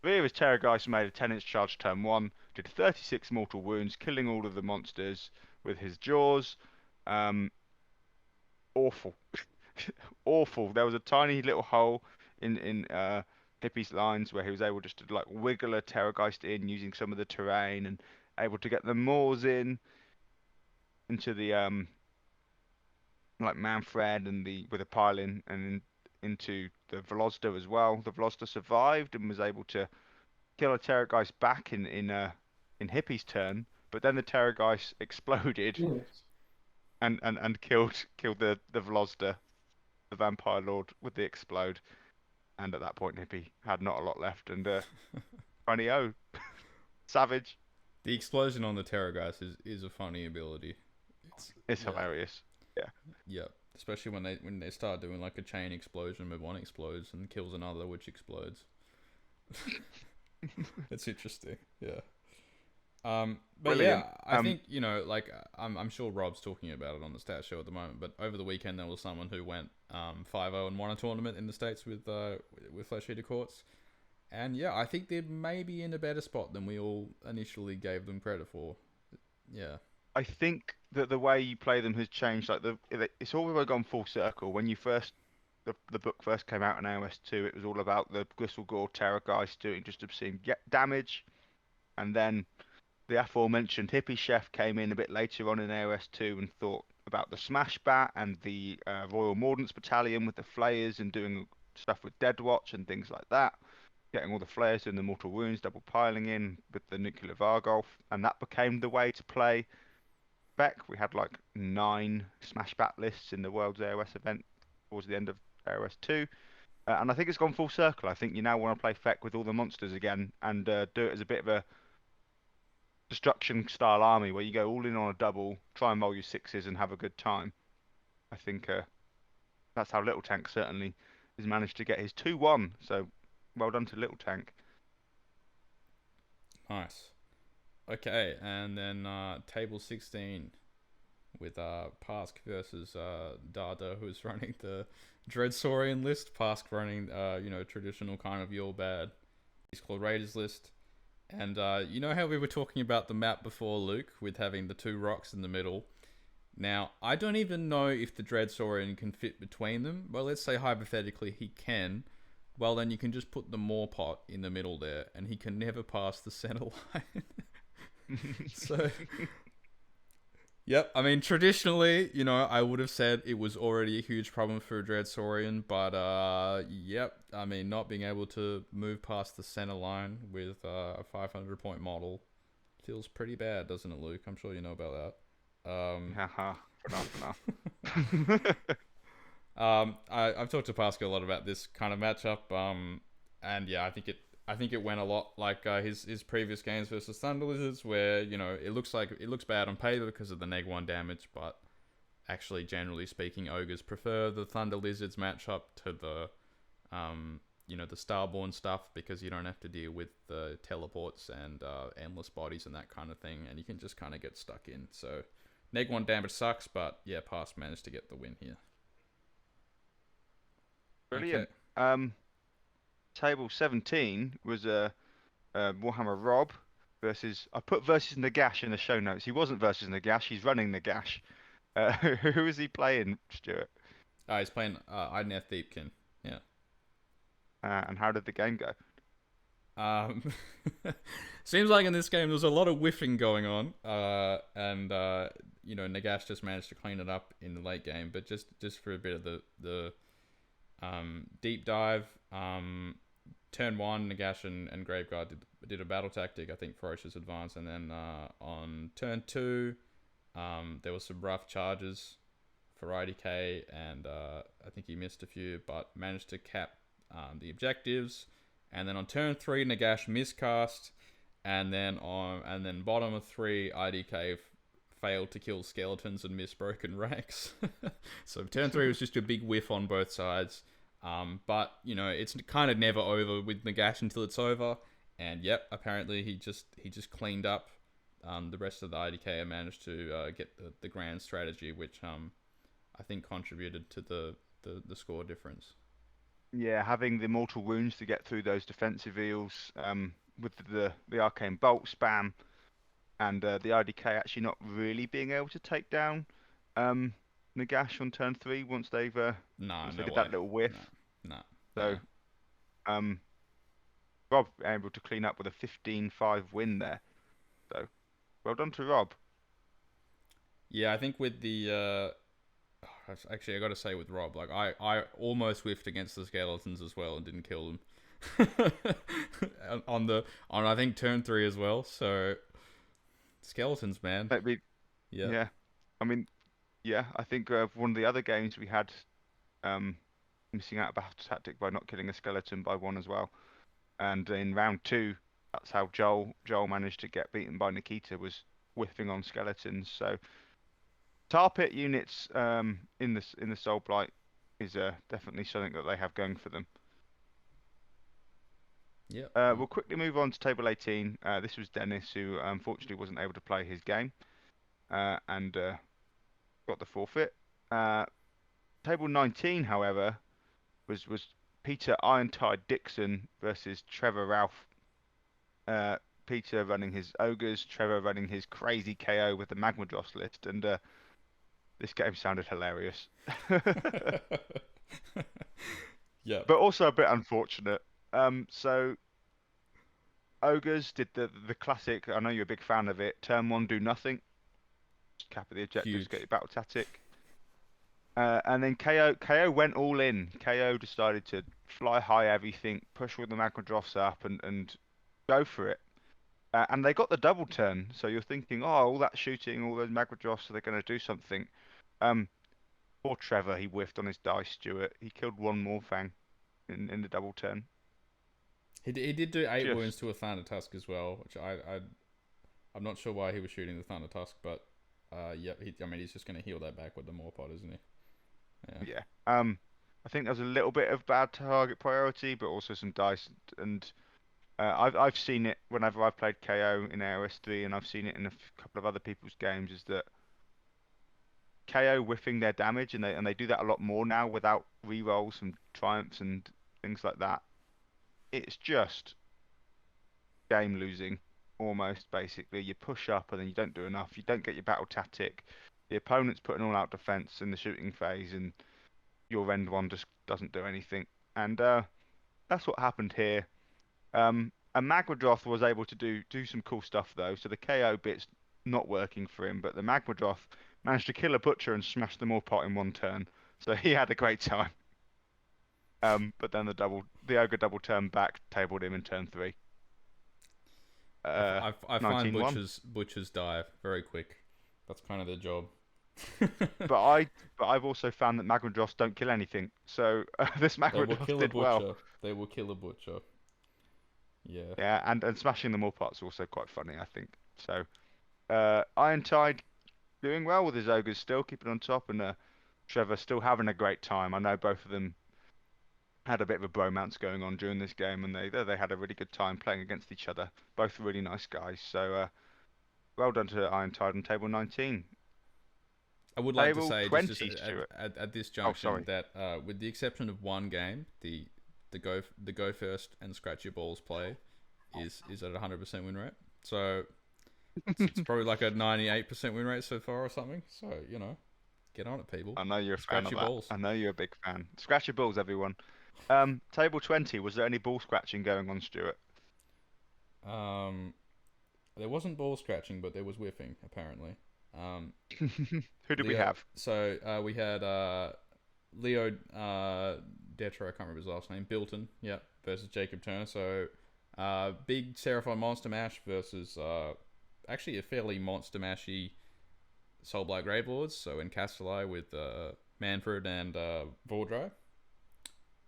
3 of his Terrorgeists made a 10-inch charge turn 1, did 36 mortal wounds, killing all of the monsters with his jaws. Awful. Awful. There was a tiny little hole in Hippie's lines where he was able just to like wiggle a Terrorgeist in using some of the terrain and able to get the Moors into the like Manfred and the with a pile in and into the Velocita as well. The Velocita survived and was able to kill a Terrorgeist back in Hippie's turn, but then the Terrorgeist exploded and killed the Velocita, the Vampire Lord, with the explode. And at that point, Hippie had not a lot left, and 20-0, savage. The explosion on the Terrorgeist is a funny ability. It's Yeah. hilarious. Yeah. Yep. Especially when they start doing like a chain explosion where one explodes and kills another, which explodes. It's interesting. Yeah. But Brilliant. yeah, I think like I'm sure Rob's talking about it on the stat show at the moment. But over the weekend there was someone who went 5-0 and won a tournament in the States with Flesh Eater Courts, and yeah, I think they're maybe in a better spot than we all initially gave them credit for. Yeah. I think that the way you play them has changed. Like it's all gone full circle. When the book first came out in AOS 2, it was all about the Gristlegore Terrorgeist doing just obscene damage, and then the aforementioned Hippie Chef came in a bit later on in AOS 2 and thought about the Smash Bat and the Royal Mordants Battalion with the Flayers and doing stuff with Dead Watch and things like that, getting all the flares and the mortal wounds, double piling in with the nuclear Vargolf, and that became the way to play Beck. We had like 9 smash bat lists in the World's AOS event towards the end of AOS 2. And I think it's gone full circle. I think you now want to play Feck with all the monsters again and do it as a bit of a destruction style army where you go all in on a double, try and roll your 6s and have a good time. I think that's how Little Tank certainly has managed to get his 2-1. So well done to Little Tank. Nice. Okay, and then table 16 with Pask versus Dada, who's running the Dreadsaurian list. Pask running, traditional kind of You're Bad. He's called Raiders list. And you know how we were talking about the map before, Luke, with having the 2 rocks in the middle? Now, I don't even know if the Dreadsaurian can fit between them. Well, let's say hypothetically he can. Well, then you can just put the Morpot in the middle there, and he can never pass the center line. So, yep. I mean, traditionally, I would have said it was already a huge problem for a Dreadsaurian, but yep. I mean, not being able to move past the center line with a 500-point model feels pretty bad, doesn't it, Luke? I'm sure you know about that. Haha, enough. I've talked to Pascal a lot about this kind of matchup, and yeah, I think it went a lot like his previous games versus Thunder Lizards, where it looks bad on paper because of the -1 damage, but actually, generally speaking, Ogres prefer the Thunder Lizards matchup to the the Starborn stuff, because you don't have to deal with the teleports and endless bodies and that kind of thing, and you can just kind of get stuck in. So -1 damage sucks, but yeah, Pass managed to get the win here. Brilliant. Okay. Table 17 was Warhammer Rob versus... I put versus Nagash in the show notes. He wasn't versus Nagash, he's running Nagash. Who is he playing, Stuart? He's playing Idneth Deepkin, yeah. And how did the game go? Seems like in this game there's a lot of whiffing going on, and Nagash just managed to clean it up in the late game. But just for a bit of the deep dive, turn 1, Nagash and Graveguard did a battle tactic, I think Ferocious Advance, and then on turn 2, there was some rough charges for IDK, and I think he missed a few, but managed to cap the objectives. And then on turn 3, Nagash miscast, and then bottom of 3, IDK failed to kill skeletons and miss broken ranks. So turn 3 was just a big whiff on both sides. But it's kind of never over with Nagash until it's over. And yep, apparently he just cleaned up the rest of the IDK and managed to get the grand strategy, which I think contributed to the score difference. Yeah, having the mortal wounds to get through those defensive eels, with the arcane bolt spam, and the IDK actually not really being able to take down Nagash on turn 3 once they did that little whiff. No. So, Rob able to clean up with a 15-5 win there. So, well done to Rob. Yeah, I think with the actually, I got to say with Rob, like I almost whiffed against the skeletons as well and didn't kill them on I think turn 3 as well. So skeletons, man. Yeah. I mean, yeah. I think one of the other games we had, missing out a battle tactic by not killing a skeleton by 1 as well. And in round 2, that's how Joel managed to get beaten by Nikita, was whiffing on skeletons. So Tar Pit units in the Soul Blight is definitely something that they have going for them. Yeah. We'll quickly move on to table 18. This was Dennis, who unfortunately wasn't able to play his game and got the forfeit. Table 19, however, was Peter Ironside Dixon versus Trevor Ralph. Peter running his ogres, Trevor running his crazy KO with the Magmadross list, and this game sounded hilarious. Yeah. But also a bit unfortunate. So ogres did the classic. I know you're a big fan of it. Turn 1, do nothing. Just cap at the objectives, get your battle tactic. And then KO went all in. KO decided to fly high everything, push all the Magmadroths up, and go for it. And they got the double turn. So you're thinking, oh, all that shooting, all those Magmadroths, are they going to do something? Um, Poor Trevor, he whiffed on his dice, Stuart. He killed one Morfang in the double turn. He did do 8 wounds Just to a Thunder Tusk as well, which I'm not sure why he was shooting the Thunder Tusk, but yep, I mean he's just going to heal that back with the Morpod, isn't he? Yeah. yeah. I think there's a little bit of bad target priority, but also some dice. And I've seen it whenever I've played KO in AOS3, and I've seen it in a couple of other people's games. Is that KO whiffing their damage, and they do that a lot more now without rerolls and triumphs and things like that. It's just game losing almost. Basically, you push up and then you don't do enough. You don't get your battle tactic. The opponent's putting all out defense in the shooting phase, and your end one just doesn't do anything. And that's what happened here. And Magmadroth was able to do some cool stuff though. So the KO bit's not working for him, but the Magmadroth managed to kill a butcher and smash them all pot in one turn. So he had a great time. But then the ogre double turn back tabled him in turn 3. I find 19-1. butchers die very quick. That's kind of their job. But I've also found that Magmadroths don't kill anything. So this They will Magmadroth kill a did well. butcher. They will kill a butcher. Yeah. Yeah, and smashing them all pot's also quite funny, I think. So Iron Tide doing well with his ogres, still keeping on top, and Trevor still having a great time. I know both of them had a bit of a bromance going on during this game, and they had a really good time playing against each other. Both really nice guys. So well done to Iron Tide on table 19. I would like to Table say 20, just Stuart. at this Oh, sorry. junction that with the exception of one game, the go first and scratch your balls play is at a 100% win rate. So it's probably like a 98% win rate so far or something. So get on it, people. I know you're a Scratch fan of your that. balls. I know you're a big fan. Scratch your balls, everyone. Table 20. Was there any ball scratching going on, Stuart? There wasn't ball scratching, but there was whiffing apparently. Who did we have? So we had Leo Detro, I can't remember his last name, Bilton, versus Jacob Turner. So big Seraphon Monster Mash versus actually a fairly Monster Mashy Soulblight Gravelords. So in Castellai with Manfred and Vordry.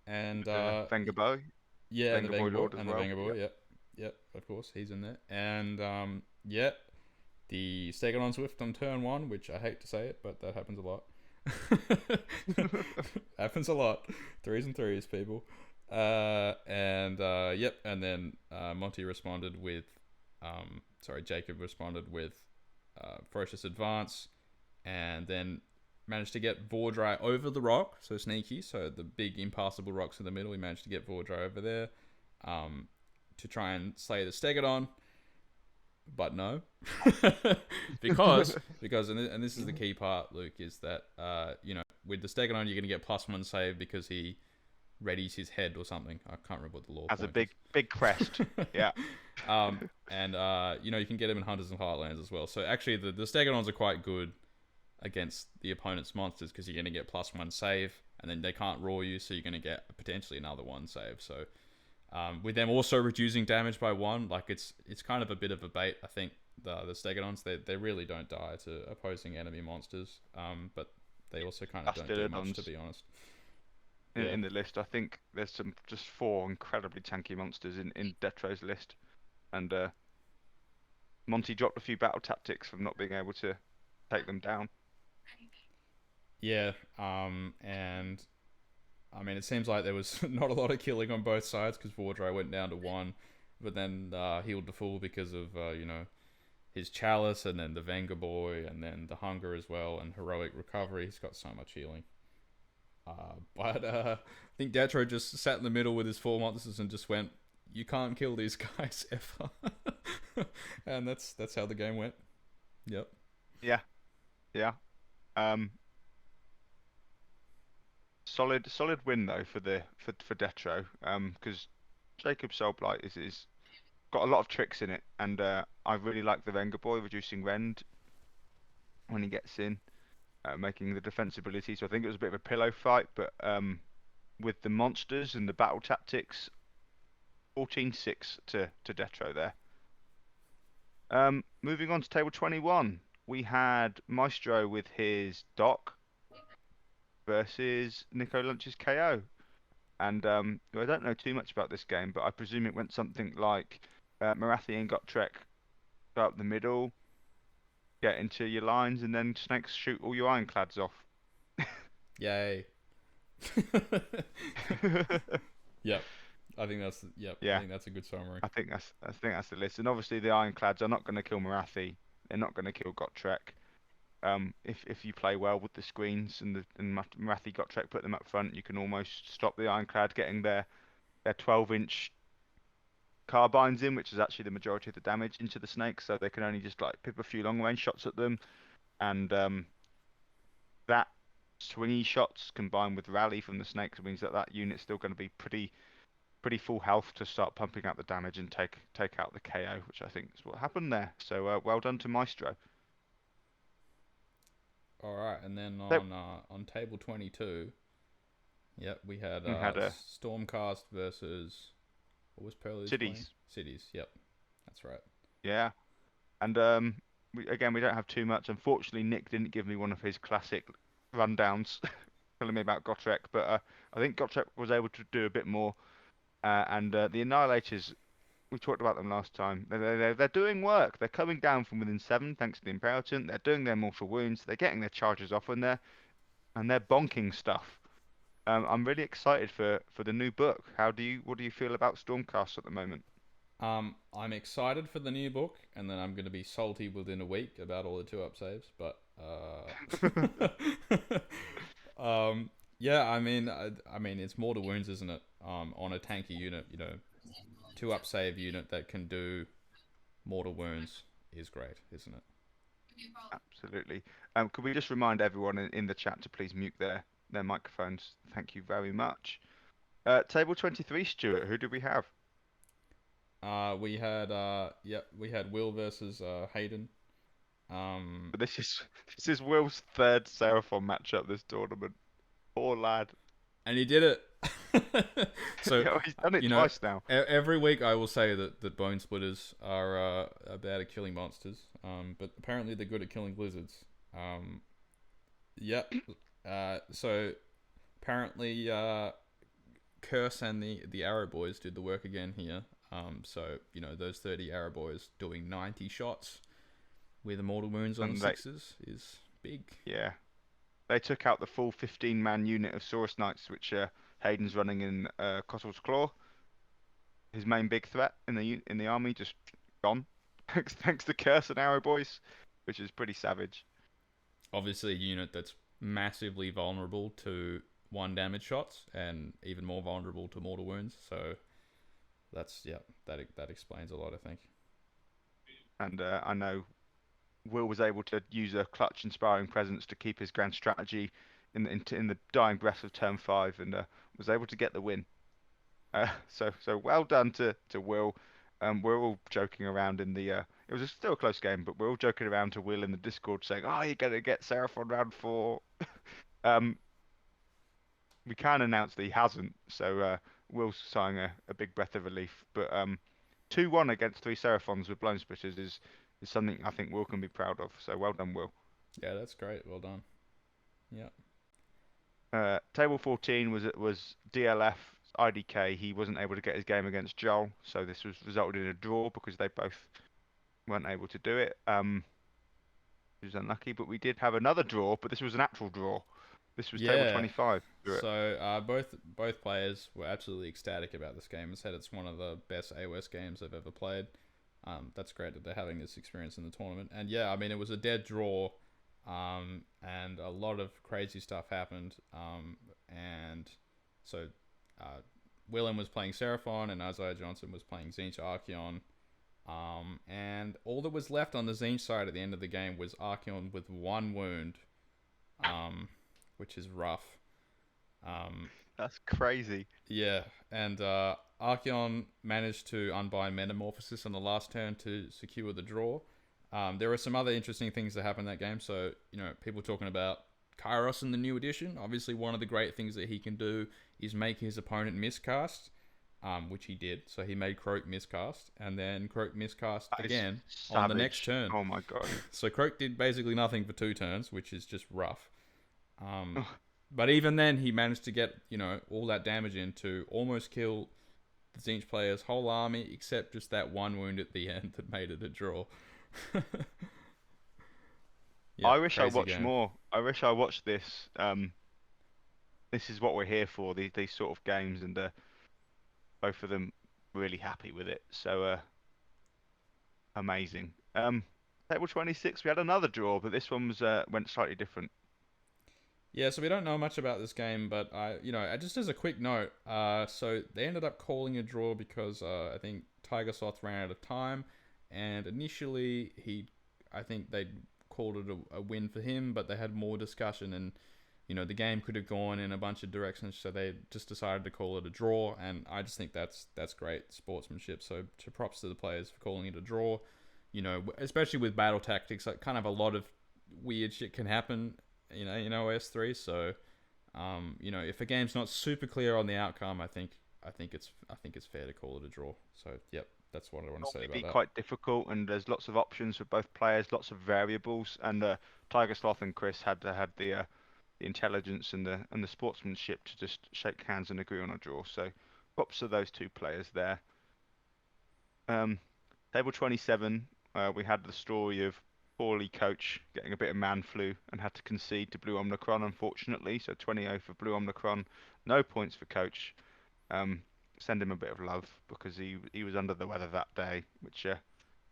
And Vengerboy. yeah, and the Vengerboy Lord Vengerboy, as and the well. Vengerboy, yep, of course, he's in there. And the Stegodon Swift on turn 1, which I hate to say it, but that happens a lot. Happens a lot. 3s and 3s, people. And then Monty responded with, Jacob responded with Ferocious Advance, and then managed to get Vordry over the rock, so sneaky, so the big impassable rocks in the middle, he managed to get Vordry over there to try and slay the Stegodon, but no. because and this is the key part, Luke, is that with the Stegodon you're going to get +1 save because he readies his head or something. I can't remember what the law As a point big crest. Yeah. You can get him in Hunters and Heartlands as well. So actually the Stegodons are quite good against the opponent's monsters because you're going to get +1 save, and then they can't roar you, so you're going to get potentially another 1 save. So with them also reducing damage by 1, like it's kind of a bit of a bait. I think the Stegodons, they really don't die to opposing enemy monsters, but they also kind of don't do much, to be honest. In the list, I think there's just 4 incredibly tanky monsters in Detro's list, and Monty dropped a few battle tactics from not being able to take them down. Yeah, and I mean, it seems like there was not a lot of killing on both sides because Vordry went down to 1, but then healed the full because of his Chalice, and then the Vengerboy, and then the Hunger as well, and Heroic Recovery. He's got so much healing. But I think Detro just sat in the middle with his 4 monsters and just went, "You can't kill these guys ever," and that's how the game went. Yep. Yeah. Solid win though for Detro. Because Jacob Soulblight is got a lot of tricks in it, and I really like the Vengerboy reducing rend when he gets in. making the defense ability. So I think it was a bit of a pillow fight, but with the monsters and the battle tactics, 14-6 to Detro there. Moving on to table 21, we had Maestro with his Doc versus Nico Lunch's KO. And I don't know too much about this game, but I presume it went something like Marathi and Gotrek go up the middle, get into your lines, and then Snakes shoot all your ironclads off. Yay. Yep. I think that's Yeah. I think that's a good summary. I think that's the list. And obviously the ironclads are not going to kill Marathi. They're not going to kill Gotrek. If you play well with the screens and Marathi Gotrek put them up front, you can almost stop the ironclad getting their 12-inch carbines in, which is actually the majority of the damage into the snakes. So they can only just like pip a few long range shots at them, and that swingy shots combined with rally from the snakes means that unit's still going to be pretty full health to start pumping out the damage and take out the KO, which I think is what happened there. So well done to Maestro. All right, and then So- on table 22, yep, we had We had a- Stormcast versus what was Prelude? Cities. Cities, yep, that's right. Yeah, and we don't have too much. Unfortunately, Nick didn't give me one of his classic rundowns telling me about Gotrek, but I think Gotrek was able to do a bit more. And the Annihilators, we talked about them last time. They're doing work. They're coming down from within 7 thanks to the Imperator. They're doing their mortal wounds. They're getting their charges off in there, and they're bonking stuff. I'm really excited for the new book. What do you feel about Stormcast at the moment? I'm excited for the new book, and then I'm going to be salty within a week about all the 2-up saves. But yeah, I mean it's mortal wounds, isn't it? On a tanky unit, 2-up save unit that can do mortal wounds is great, isn't it? Absolutely. Could we just remind everyone in the chat to please mute their microphones? Thank you very much. Table 23, Stuart. Who do we have? We had Will versus Hayden. This is Will's third Seraphon matchup this tournament. Poor lad. And he did it. So Yeah, he's done it twice now. Every week I will say that Bone Splitters are bad at killing monsters, but apparently they're good at killing lizards. So apparently Curse and the Arrow Boys did the work again here. So those 30 Arrow Boys doing 90 shots with immortal wounds on the sixes is big. Yeah, they took out the full 15-man unit of Saurus Knights, which Hayden's running in Kotal's Claw. His main big threat in the army just gone, thanks to Curse and Arrow Boys, which is pretty savage. Obviously, a unit that's massively vulnerable to 1 damage shots and even more vulnerable to mortal wounds. So that explains a lot, I think. And I know Will was able to use a clutch inspiring presence to keep his grand strategy in the dying breath of turn 5, and was able to get the win. So well done to Will. We're all joking around in the it was still a close game, but we're all joking around to Will in the Discord saying, "Oh, you're gonna get Seraphon round 4." We can announce that he hasn't, so Will's sighing a big breath of relief. But 2-1 against 3 Seraphons with Blown Splitters is something I think Will can be proud of. So well done, Will. Yeah, that's great. Well done. Yeah. Table 14 was DLF IDK. He wasn't able to get his game against Joel, so this resulted in a draw because they both weren't able to do it. It was unlucky, but we did have another draw, but this was an actual draw. This was table 25. So both players were absolutely ecstatic about this game and said it's one of the best AOS games they've ever played. That's great that they're having this experience in the tournament. And yeah, I mean, it was a dead draw, and a lot of crazy stuff happened. And so Willem was playing Seraphon and Isaiah Johnson was playing Tzeentch Archeon. And all that was left on the Tzeentch side at the end of the game was Archeon with 1 wound, which is rough. That's crazy. Yeah, and Archeon managed to unbind Metamorphosis on the last turn to secure the draw. There were some other interesting things that happened in that game. So, people talking about Kairos in the new edition. Obviously, one of the great things that he can do is make his opponent miscast, which he did. So he made Croak miscast, and then Croak miscast That is again on the next savage. turn. Oh my god. So Croak did basically nothing for 2 turns, which is just rough. Ugh. But even then, he managed to get, all that damage in to almost kill the Tzeentch player's whole army, except just that one wound at the end that made it a draw. Yep, I wish I crazy watched game. more. I wish I watched this. This is what we're here for. These sort of games, and both of them really happy with it. So amazing. Table 26, we had another draw, but this one went slightly different. Yeah, so we don't know much about this game, but just as a quick note, so they ended up calling a draw because I think Tiger Sloth ran out of time, and initially I think they called it a win for him, but they had more discussion, and the game could have gone in a bunch of directions, so they just decided to call it a draw, and I just think that's great sportsmanship. So to props to the players for calling it a draw. Especially with battle tactics, like kind of a lot of weird shit can happen. In OS3. So, if a game's not super clear on the outcome, I think it's fair to call it a draw. So, yep, that's what I want to say It'd about be that. quite difficult, and there's lots of options for both players, lots of variables, and Tiger Sloth and Chris had the intelligence and the sportsmanship to just shake hands and agree on a draw. So, props to those two players there. Table 27, we had the story of poorly coach getting a bit of man flu and had to concede to Blue Omnicron, unfortunately. So 20-0 for Blue Omnicron. No points for coach. Send him a bit of love because he was under the weather that day, which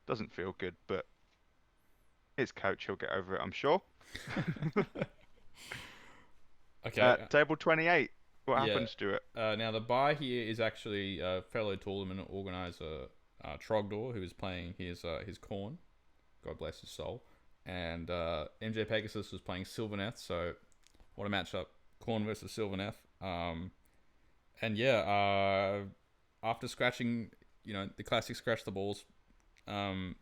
doesn't feel good, but it's coach. He'll get over it, I'm sure. Okay. Table 28. What Yeah. happened, Stuart? Now the buy here is actually fellow tournament organizer Trogdor, who is playing his Khorne. God bless his soul. And MJ Pegasus was playing Sylvaneth, so what a matchup. Khorne versus Sylvaneth. After scratching, the classic scratch the balls turn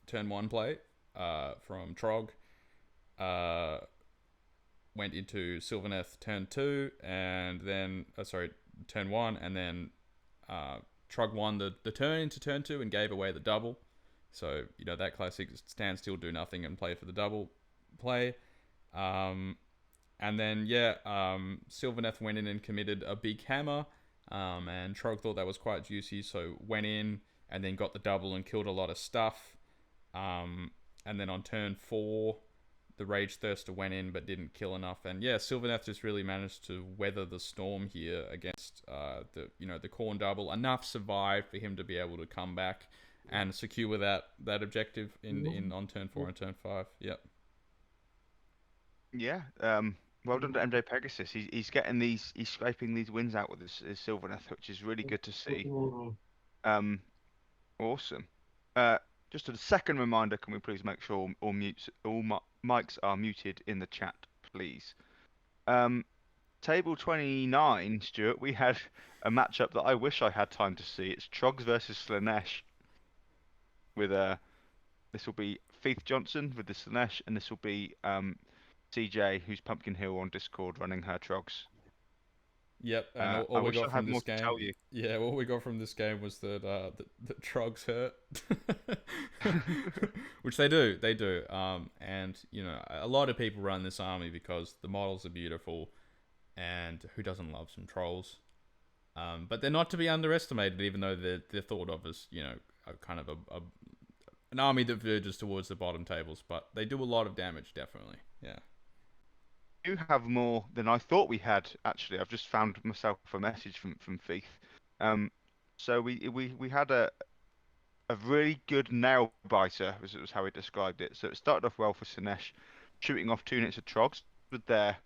1 play from Trog, went into Sylvaneth turn 2, and then, turn 1, and then Trog won the turn into turn 2 and gave away the double. So, that classic stand still, do nothing, and play for the double play. And then, Sylvaneth went in and committed a big hammer, and Trog thought that was quite juicy, so went in and then got the double and killed a lot of stuff. And then on turn 4, the Rage Thirster went in but didn't kill enough. And Sylvaneth just really managed to weather the storm here against the Khorne double. Enough survived for him to be able to come back and secure that objective in on turn 4 and turn 5. Yep. Yeah. Well done to MJ Pegasus. He's scraping these wins out with his Sylvaneth, which is really good to see. Awesome. Just a second reminder, can we please make sure all mics are muted in the chat, please? Table 29, Stuart, we had a matchup that I wish I had time to see. It's Trogs versus Slanesh. With this will be Faith Johnson with the Slanesh, and this will be CJ, who's Pumpkin Hill on Discord, running her Trogs. Yep, and all I we wish got I had from more this game, to tell you. yeah, all we got from this game was that the Trogs hurt, which they do, and a lot of people run this army because the models are beautiful, and who doesn't love some trolls? But they're not to be underestimated, even though they're thought of as a kind of an army that verges towards the bottom tables, but they do a lot of damage, definitely. Yeah. You have more than I thought we had, actually. I've just found myself a message from Faith. So we had a really good nail biter, was how he described it. So it started off well for Slanesh, shooting off 2 units of Trogs with their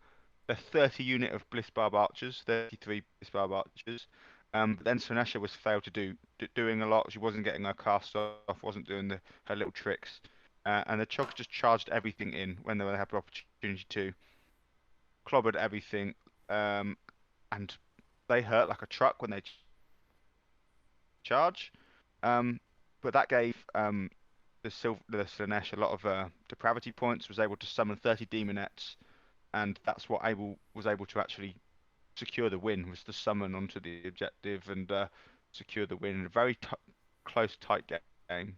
30 unit of Bliss Barb Archers, 33 Bliss Barb Archers. But then Slanesh was failed to doing a lot. She wasn't getting her cast off, wasn't doing her little tricks. And the Trogs just charged everything in when they had the opportunity to. Clobbered everything, and they hurt like a truck when they charge. But that gave the Slanesh a lot of depravity points. Was able to summon 30 demonettes and that's what was able to actually secure the win, was to summon onto the objective and secure the win in a very close, tight game.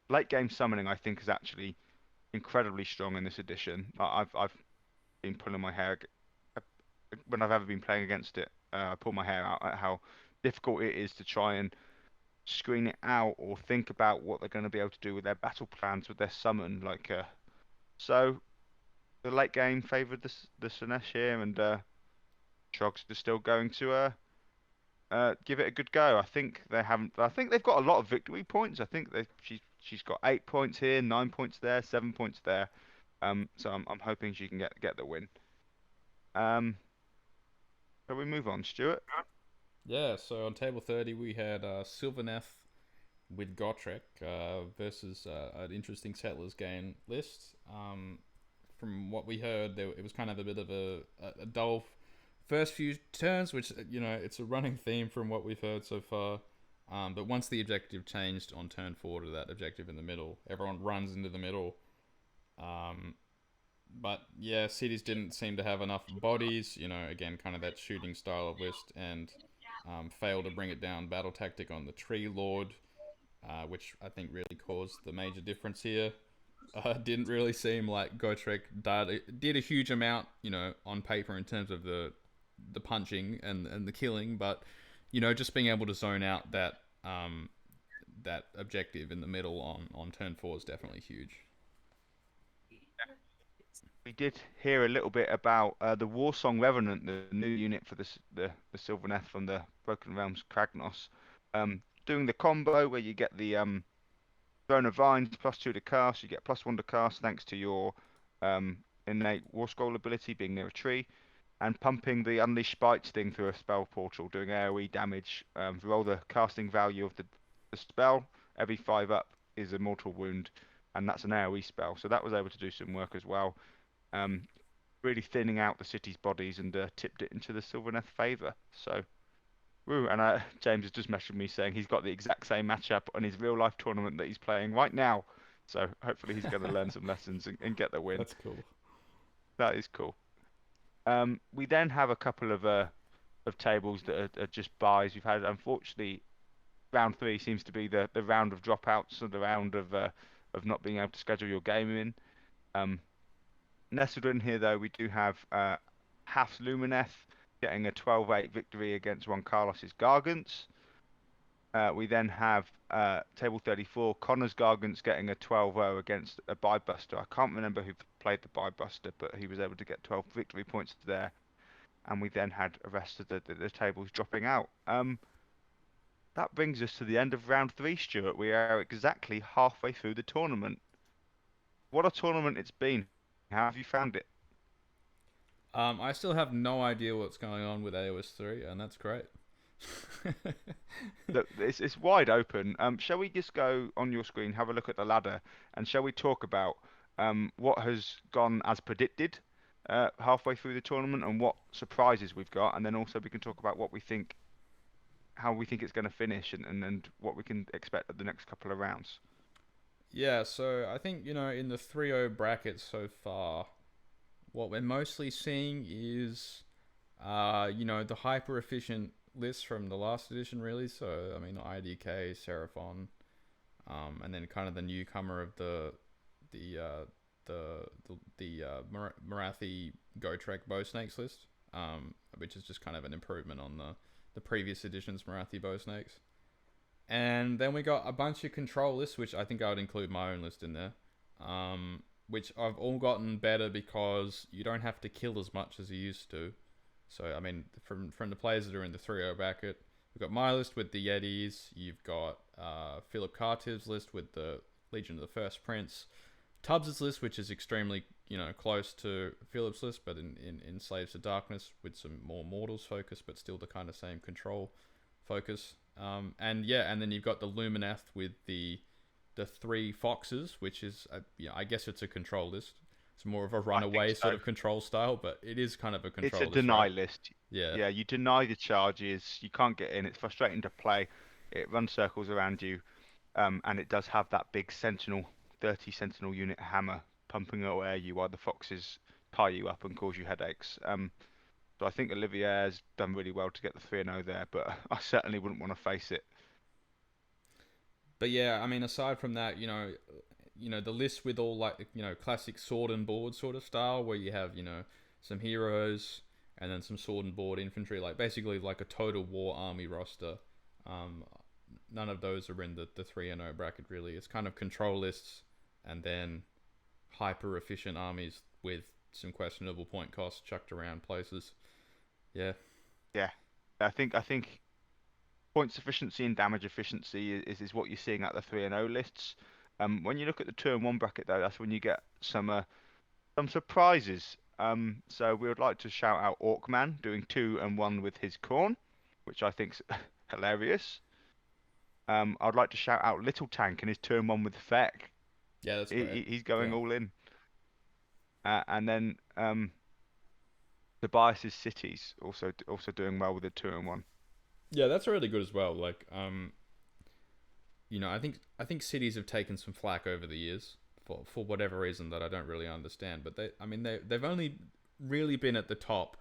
Late game summoning, I think, is actually incredibly strong in this edition. I've been pulling my hair when I've ever been playing against it. I pull my hair out at how difficult it is to try and screen it out or think about what they're going to be able to do with their battle plans with their summon. So the late game favoured the Slaanesh here, and Trogs are still going to give it a good go. I think they haven't. I think they've got a lot of victory points. I think she's got 8 points here, 9 points there, 7 points there. So I'm hoping she can get the win. Shall we move on, Stuart? Yeah, so on table 30 we had Sylvaneth with Gotrek versus an interesting Settlers game list. From what we heard, it was kind of a bit of a dull first few turns, which, it's a running theme from what we've heard so far. But once the objective changed on turn 4 to that objective in the middle, everyone runs into the middle. But yeah, cities didn't seem to have enough bodies, again, kind of that shooting style of list, and failed to bring it down battle tactic on the Tree Lord, which I think really caused the major difference here. Didn't really seem like Gotrek did a huge amount, on paper in terms of the punching and the killing, but, just being able to zone out that that objective in the middle on turn 4 is definitely huge. We did hear a little bit about the Warsong Revenant, the new unit for the Sylvaneth from the Broken Realms Kragnos, doing the combo where you get the Throne of Vines +2 to cast, you get +1 to cast thanks to your innate War Scroll ability being near a tree, and pumping the Unleash Spites thing through a spell portal, doing AoE damage. Roll the casting value of the spell. Every 5 up is a mortal wound, and that's an AoE spell. So that was able to do some work as well. Really thinning out the city's bodies and tipped it into the Sylvaneth favour. So, woo. And James has just messaged me saying he's got the exact same matchup on his real life tournament that he's playing right now. So hopefully he's going to learn some lessons and get the win. That's cool. That is cool. We then have a couple of tables that are just buys. We've had, unfortunately, round 3 seems to be the round of dropouts, or the round of not being able to schedule your game in. Nestled in here, though, we do have Haf's Luminesce getting a 12-8 victory against Juan Carlos's Gargants. We then have table 34, Connor's Gargants getting a 12-0 against a Biebuster. I can't remember who played the Biebuster, but he was able to get 12 victory points there. And we then had the rest of the tables dropping out. That brings us to the end of round 3, Stuart. We are exactly halfway through the tournament. What a tournament it's been. How have you found it? I still have no idea what's going on with AOS 3, and that's great. Look, it's wide open. Shall we just go on your screen, have a look at the ladder, and shall we talk about what has gone as predicted halfway through the tournament, and what surprises we've got, and then also we can talk about what we think, how we think it's going to finish, and what we can expect at the next couple of rounds. Yeah, so I think, in the 3-0 bracket so far, what we're mostly seeing is, the hyper-efficient list from the last edition, really. So, I mean, IDK, Seraphon, and then kind of the newcomer of the Marathi Gotrek Bow Snakes list, which is just kind of an improvement on the previous edition's Marathi Bow Snakes. And then we got a bunch of control lists, which I think I would include my own list in there, which I've all gotten better because you don't have to kill as much as you used to. So, I mean, from the players that are in the 3-0 bracket, we've got my list with the Yetis, you've got Philip Kartiv's list with the Legion of the First Prince, Tubbs' list, which is extremely, close to Philip's list, but in Slaves of Darkness with some more Mortals focus, but still the kind of same control focus. And then you've got the Luminesce with the 3 Foxes, which is, I guess it's a control list. It's more of a runaway sort of control style, but it is kind of a control list. It's a deny list. Yeah. Yeah, you deny the charges, you can't get in, it's frustrating to play, it runs circles around you, and it does have that big 30 Sentinel unit hammer pumping away you while the Foxes tie you up and cause you headaches. So I think Olivier's done really well to get the 3-0 there, but I certainly wouldn't want to face it. But yeah, I mean, aside from that, the list with all like classic sword and board sort of style, where you have some heroes and then some sword and board infantry, like basically like a total war army roster. Um, None of those are in the 3-0 bracket really. It's kind of control lists and then hyper efficient armies with some questionable point costs chucked around places. Yeah. Yeah, I think points efficiency and damage efficiency is what you're seeing at the 3-0 lists. When you look at the turn one bracket though, that's when you get some surprises. So we would like to shout out Orkman doing 2-1 with his corn, which I think's hilarious. I'd like to shout out Little Tank and his turn one with Feck. Yeah, that's great. He's going Yeah. all in. And then Tobias's cities also doing well with the 2-1. Yeah, that's really good as well. Like, I think cities have taken some flack over the years for whatever reason that I don't really understand. But they've only really been at the top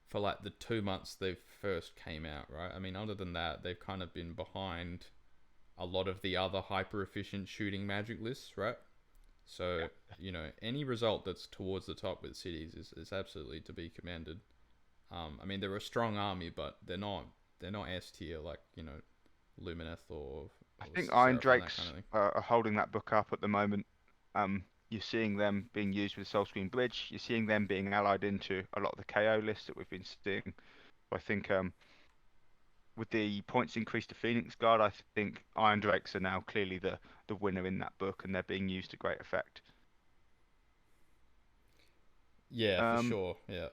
for like the 2 months they first came out, right? I mean, other than that, they've kind of been behind a lot of the other hyper efficient shooting magic lists, right? So, any result that's towards the top with cities is absolutely to be commended. I mean, they're a strong army, but they're not S tier like Luminesce I or think Iron Seraphon, that Drakes kind of thing. are holding that book up at the moment. You're seeing them being used with Soulscreen Bridge. You're seeing them being allied into a lot of the KO lists that we've been seeing. I think with the points increase to Phoenix Guard, I think Iron Drakes are now clearly the winner in that book, and they're being used to great effect. Yeah, for Um, sure. Yeah.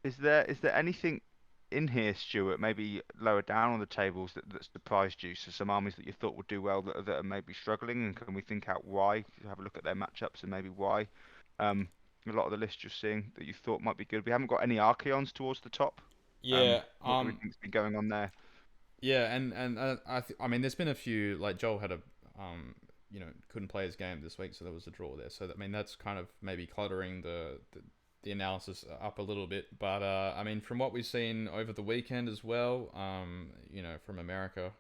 is there anything in here, Stuart, maybe lower down on the tables that surprised you? So some armies that you thought would do well that are maybe struggling, and can we think out why? Have a look at their matchups and maybe why. Um, a lot of the lists you're seeing that you thought might be good. We haven't got any Archeons towards the top. Yeah. What do we think's been going on there? Yeah, and I mean, there's been a few like Joel had a couldn't play his game this week, so there was a draw there. So I mean, that's kind of maybe cluttering the analysis up a little bit. But I mean, from what we've seen over the weekend as well, from America,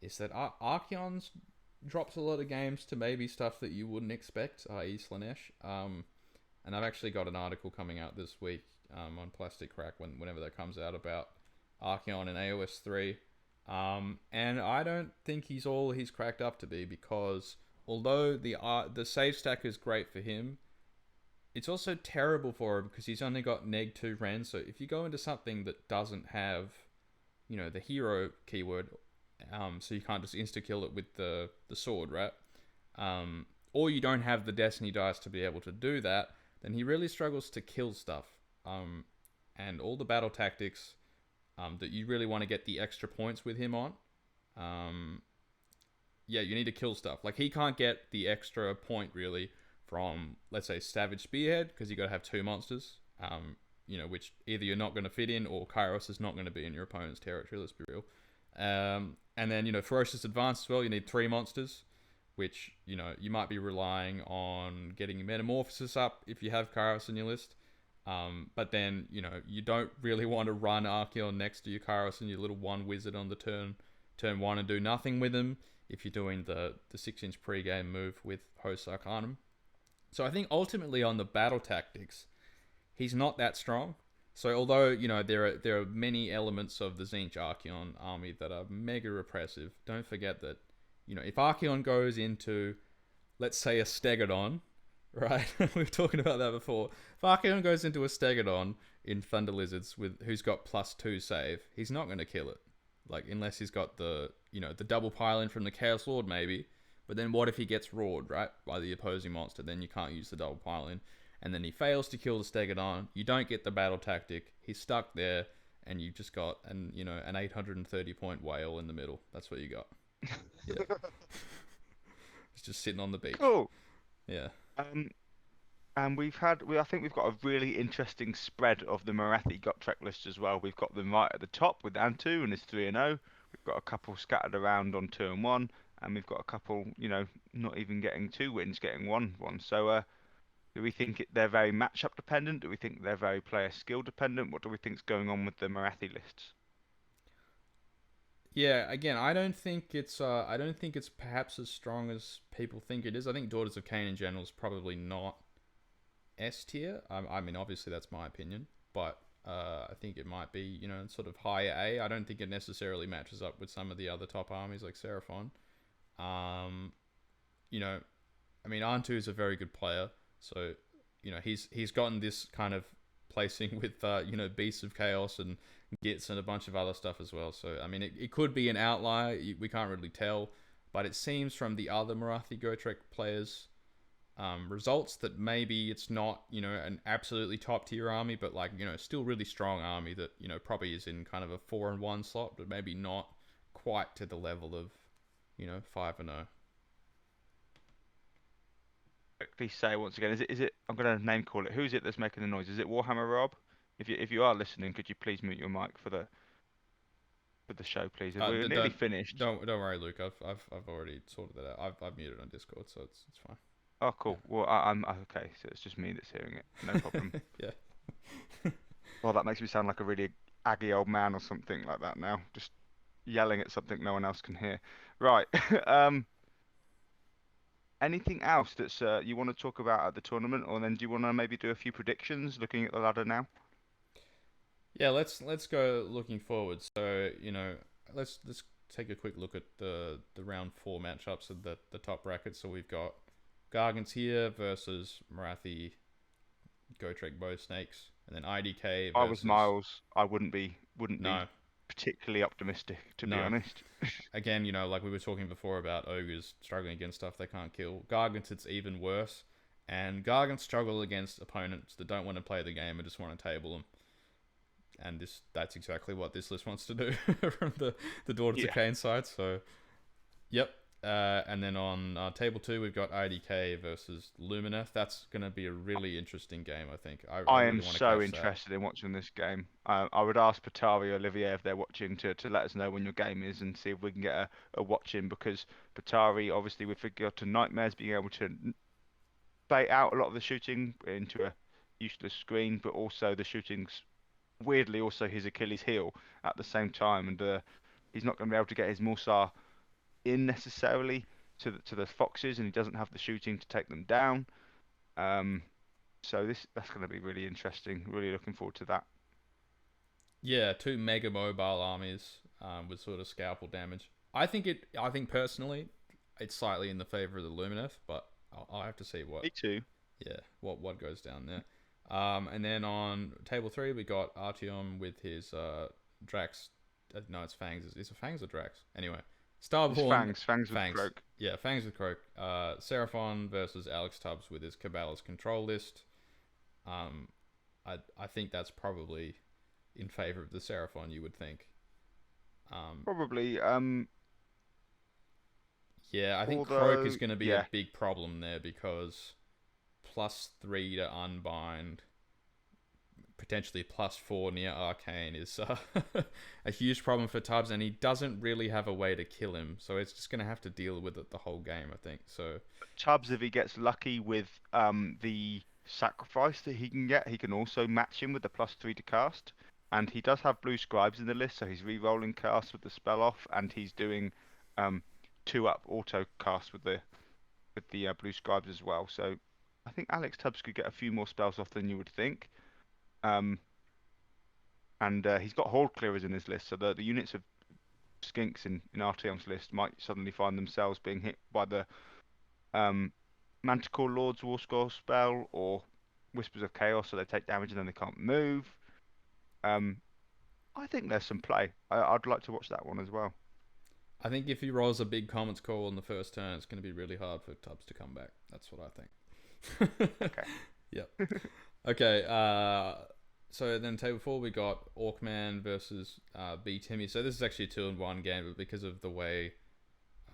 is that Archeons drops a lot of games to maybe stuff that you wouldn't expect, i.e. Slanesh. And I've actually got an article coming out this week on Plastic Crack whenever that comes out about Archeon and AOS 3. And I don't think he's all he's cracked up to be, because although the save stack is great for him, it's also terrible for him because he's only got neg 2 ren. So if you go into something that doesn't have, the hero keyword, so you can't just insta kill it with the sword, right? Or you don't have the destiny dice to be able to do that, then he really struggles to kill stuff. And all the battle tactics that you really want to get the extra points with him on, you need to kill stuff. Like, he can't get the extra point really from, let's say, Savage Spearhead, because you got to have 2 monsters, which either you're not going to fit in, or Kairos is not going to be in your opponent's territory, let's be real. And then, Ferocious Advance as well, you need 3 monsters, which, you might be relying on getting Metamorphosis up if you have Kairos in your list. But then, you don't really want to run Archeon next to your Kairos and your little 1 wizard on the turn 1 and do nothing with him if you're doing the 6-inch pre-game move with Host Arcanum. So I think ultimately on the battle tactics, he's not that strong. So although, there are many elements of the Tzeentch Archeon army that are mega repressive, don't forget that, if Archeon goes into, let's say, a Stegodon, right? We were talking about that before. If Archeon goes into a Stegodon in Thunder Lizards who's got +2 save, he's not going to kill it. Like, unless he's got the double pile-in from the Chaos Lord maybe. But then what if he gets roared, right, by the opposing monster? Then you can't use the double pile-in. And then he fails to kill the Stegodon. You don't get the battle tactic. He's stuck there, and you've just got an 830-point whale in the middle. That's what you got. Yeah. He's just sitting on the beach. Cool. Yeah. And I think we've got a really interesting spread of the Marathi Gotrek list as well. We've got them right at the top with Antu and his 3-0. We've got a couple scattered around on turn 1, and we've got a couple, not even getting 2 wins, getting 1. So Do we think they're very matchup dependent? Do we think they're very player skill dependent? What do we think's going on with the Marathi lists? Yeah, again, I don't think it's perhaps as strong as people think it is. I think Daughters of Cain in general is probably not S tier. I mean, obviously that's my opinion, but I think it might be, sort of higher A. I don't think it necessarily matches up with some of the other top armies like Seraphon. Um, you know, I mean, Antu is a very good player, so he's gotten this kind of placing with Beasts of Chaos and Gits and a bunch of other stuff as well. So I mean, it could be an outlier. We can't really tell, but it seems from the other Marathi Gotrek players' results that maybe it's not an absolutely top tier army, but like still really strong army that probably is in kind of a 4-1 slot, but maybe not quite to the level of 5-0. Quickly say once again, is it? I'm going to name call it. Who's it that's making the noise? Is it Warhammer Rob? If you are listening, could you please mute your mic for the show, please? We're nearly finished. Don't worry, Luke. I've already sorted that out. I've muted on Discord, so it's fine. Oh, cool. Well, I'm okay. So it's just me that's hearing it. No problem. Yeah. Well, that makes me sound like a really aggy old man or something like that now. Just yelling at something no one else can hear. Right. Anything else that's you want to talk about at the tournament, or then do you want to maybe do a few predictions looking at the ladder now? Yeah, let's go looking forward. So let's take a quick look at the round 4 matchups of the top bracket. So we've got Gargants here versus Marathi Gotrek Bow Snakes, and then IDK versus. I was Miles. I wouldn't be No. particularly optimistic, to be honest. Again, like we were talking before about ogres struggling against stuff they can't kill. Gargants, it's even worse, and Gargants struggle against opponents that don't want to play the game and just want to table them. And that's exactly what this list wants to do from the Daughters of Cain side. So, yep. And then on table 2, we've got IDK versus Luminesce. That's going to be a really interesting game, I think. I I really am want to so catch interested in watching this game. I would ask Tavi or Olivier if they're watching to let us know when your game is and see if we can get a watch in, because Patari, obviously with regard to Nightmares being able to bait out a lot of the shooting into a useless screen, but also the shooting's weirdly also his Achilles heel at the same time, and he's not going to be able to get his Mursar in necessarily to the foxes, and he doesn't have the shooting to take them down. So that's going to be really interesting. Really looking forward to that. Yeah, 2 mega mobile armies with sort of scalpel damage. I think personally, it's slightly in the favor of the Luminesce, but I'll have to see what. Me too. Yeah, what goes down there. And then on table 3, we got Arteom with his Drax. No, it's Fangs. Is it Fangs or Drax? Anyway, Starborn. Fangs with Croak. Yeah, Fangs with Croak. Seraphon versus Alex Tubbs with his Cabala's control list. I think that's probably in favor of the Seraphon, you would think. Probably. Yeah, I think Croak is going to be a big problem there because +3 to Unbind, potentially +4 near Arcane is a huge problem for Tubbs, and he doesn't really have a way to kill him, so it's just going to have to deal with it the whole game, I think. So Tubbs, if he gets lucky with the sacrifice that he can get, he can also match him with the +3 to cast, and he does have blue scribes in the list, so he's re-rolling casts with the spell off, and he's doing 2-up auto cast with the blue scribes as well. So I think Alex Tubbs could get a few more spells off than you would think. And he's got hold clearers in his list, so the units of skinks in Arteom's list might suddenly find themselves being hit by the Manticore Lord's War Score spell or Whispers of Chaos, so they take damage and then they can't move. I think there's some play. I'd like to watch that one as well. I think if he rolls a big Comets Call on the first turn, it's going to be really hard for Tubbs to come back. That's what I think. Okay. Yep. Okay. So then table 4, we got Orkman versus B Timmy. So this is actually a 2-in-1 game, but because of the way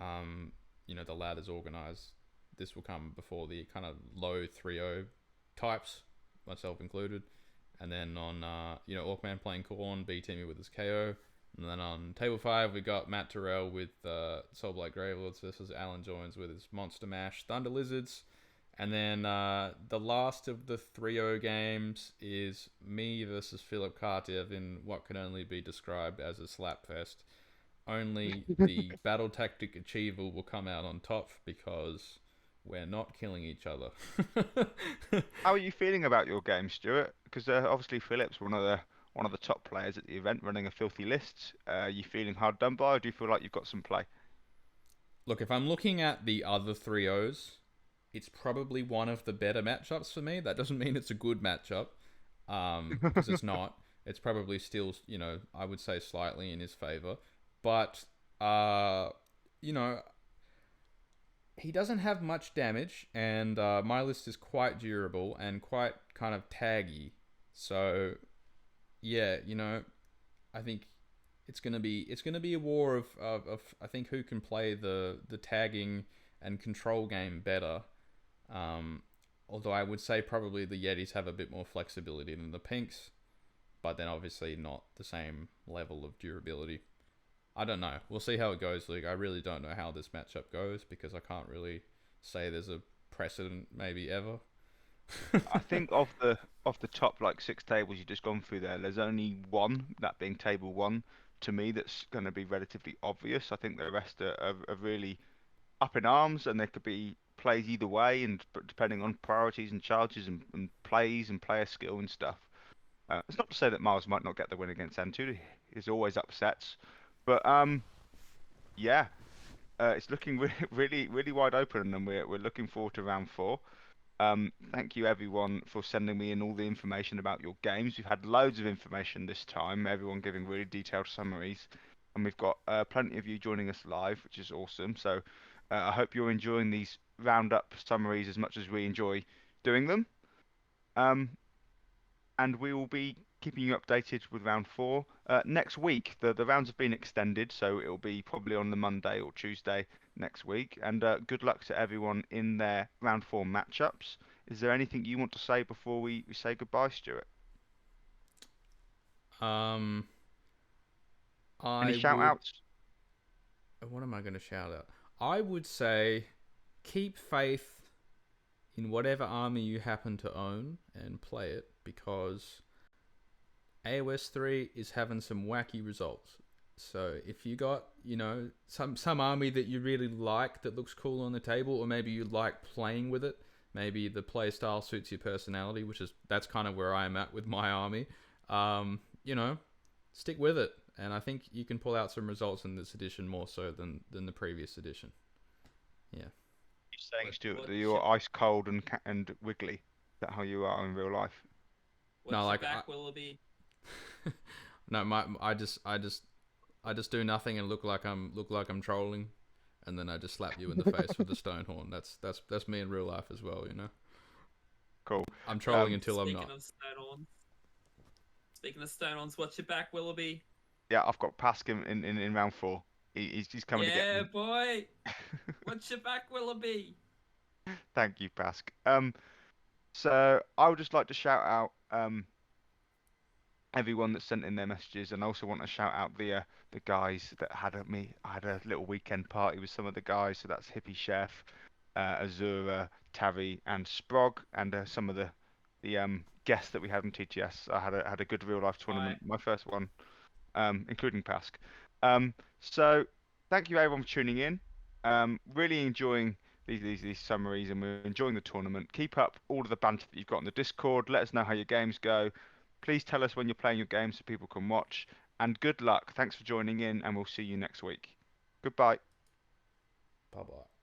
the ladder's organized, this will come before the kind of low 3-0 types, myself included. And then on Orkman playing Khorne, B Timmy with his KO. And then on table 5, we got Matt Terrell with Soulblight Gravelords versus Alan Joins with his Monster Mash Thunder Lizards. And then the last of the 3-0 games is me versus Philip Kartev in what can only be described as a slapfest. Only the battle tactic achiever will come out on top because we're not killing each other. How are you feeling about your game, Stuart? Because obviously Philip's one of the top players at the event, running a filthy list. Are you feeling hard done by, or do you feel like you've got some play? Look, if I'm looking at the other 3-0s, it's probably one of the better matchups for me. That doesn't mean it's a good matchup, because it's not. It's probably still, I would say slightly in his favor. But, you know, he doesn't have much damage, and my list is quite durable and quite kind of taggy. So, yeah, I think it's gonna be a war of I think who can play the tagging and control game better. Um, Although I would say probably the Yetis have a bit more flexibility than the Pinks, but then obviously not the same level of durability. I don't know. We'll see how it goes, Luke. I really don't know how this matchup goes because I can't really say there's a precedent maybe ever. I think of the top like 6 tables you've just gone through there, there's only one, that being table one, to me that's going to be relatively obvious. I think the rest are really up in arms, and there could be plays either way, and depending on priorities and charges and plays and player skill and stuff. It's not to say that Miles might not get the win against Antu. He's always upsets, but yeah, it's looking really, really wide open, and we're looking forward to round four. Thank you everyone for sending me in all the information about your games. We've had loads of information this time, everyone giving really detailed summaries, and we've got plenty of you joining us live, which is awesome. So I hope you're enjoying these roundup summaries as much as we enjoy doing them. Um, and we will be keeping you updated with round four next week. The rounds have been extended, so it'll be probably on the Monday or Tuesday next week. And good luck to everyone in their round four matchups. Is there anything you want to say before we say goodbye, Stuart? Um, Any I shout would. outs? What am I going to shout out? I would say keep faith in whatever army you happen to own and play it because AOS 3 is having some wacky results. So if you got, some army that you really like that looks cool on the table, or maybe you like playing with it, maybe the play style suits your personality, that's kind of where I am at with my army. Stick with it, and I think you can pull out some results in this edition more so than the previous edition. Yeah. You're saying, Stuart, What that you're ice cold and wiggly. Is that how you are in real life? What's No, your like back Willoughby? no, I just do nothing and look like I'm trolling, and then I just slap you in the face with the stone horn. That's me in real life as well, Cool. I'm trolling until I'm Speaking not. of Stonehorns, speaking of Stonehorns, what's your back Willoughby? Yeah, I've got Pask in round four. He's coming to get Yeah, me. boy. What's your back Willoughby? Thank you, Pask. So I would just like to shout out everyone that sent in their messages, and I also want to shout out the guys that had I had a little weekend party with some of the guys. So that's Hippie Chef, Azura, Tavi, and Sprog, and some of the guests that we had in TTS. I had a good real life tournament, Right. my first one, including Pask. So thank you everyone for tuning in. Really enjoying these summaries, and we're enjoying the tournament. Keep up all of the banter that you've got on the Discord. Let us know how your games go. Please tell us when you're playing your game so people can watch. And good luck. Thanks for joining in, and we'll see you next week. Goodbye. Bye bye.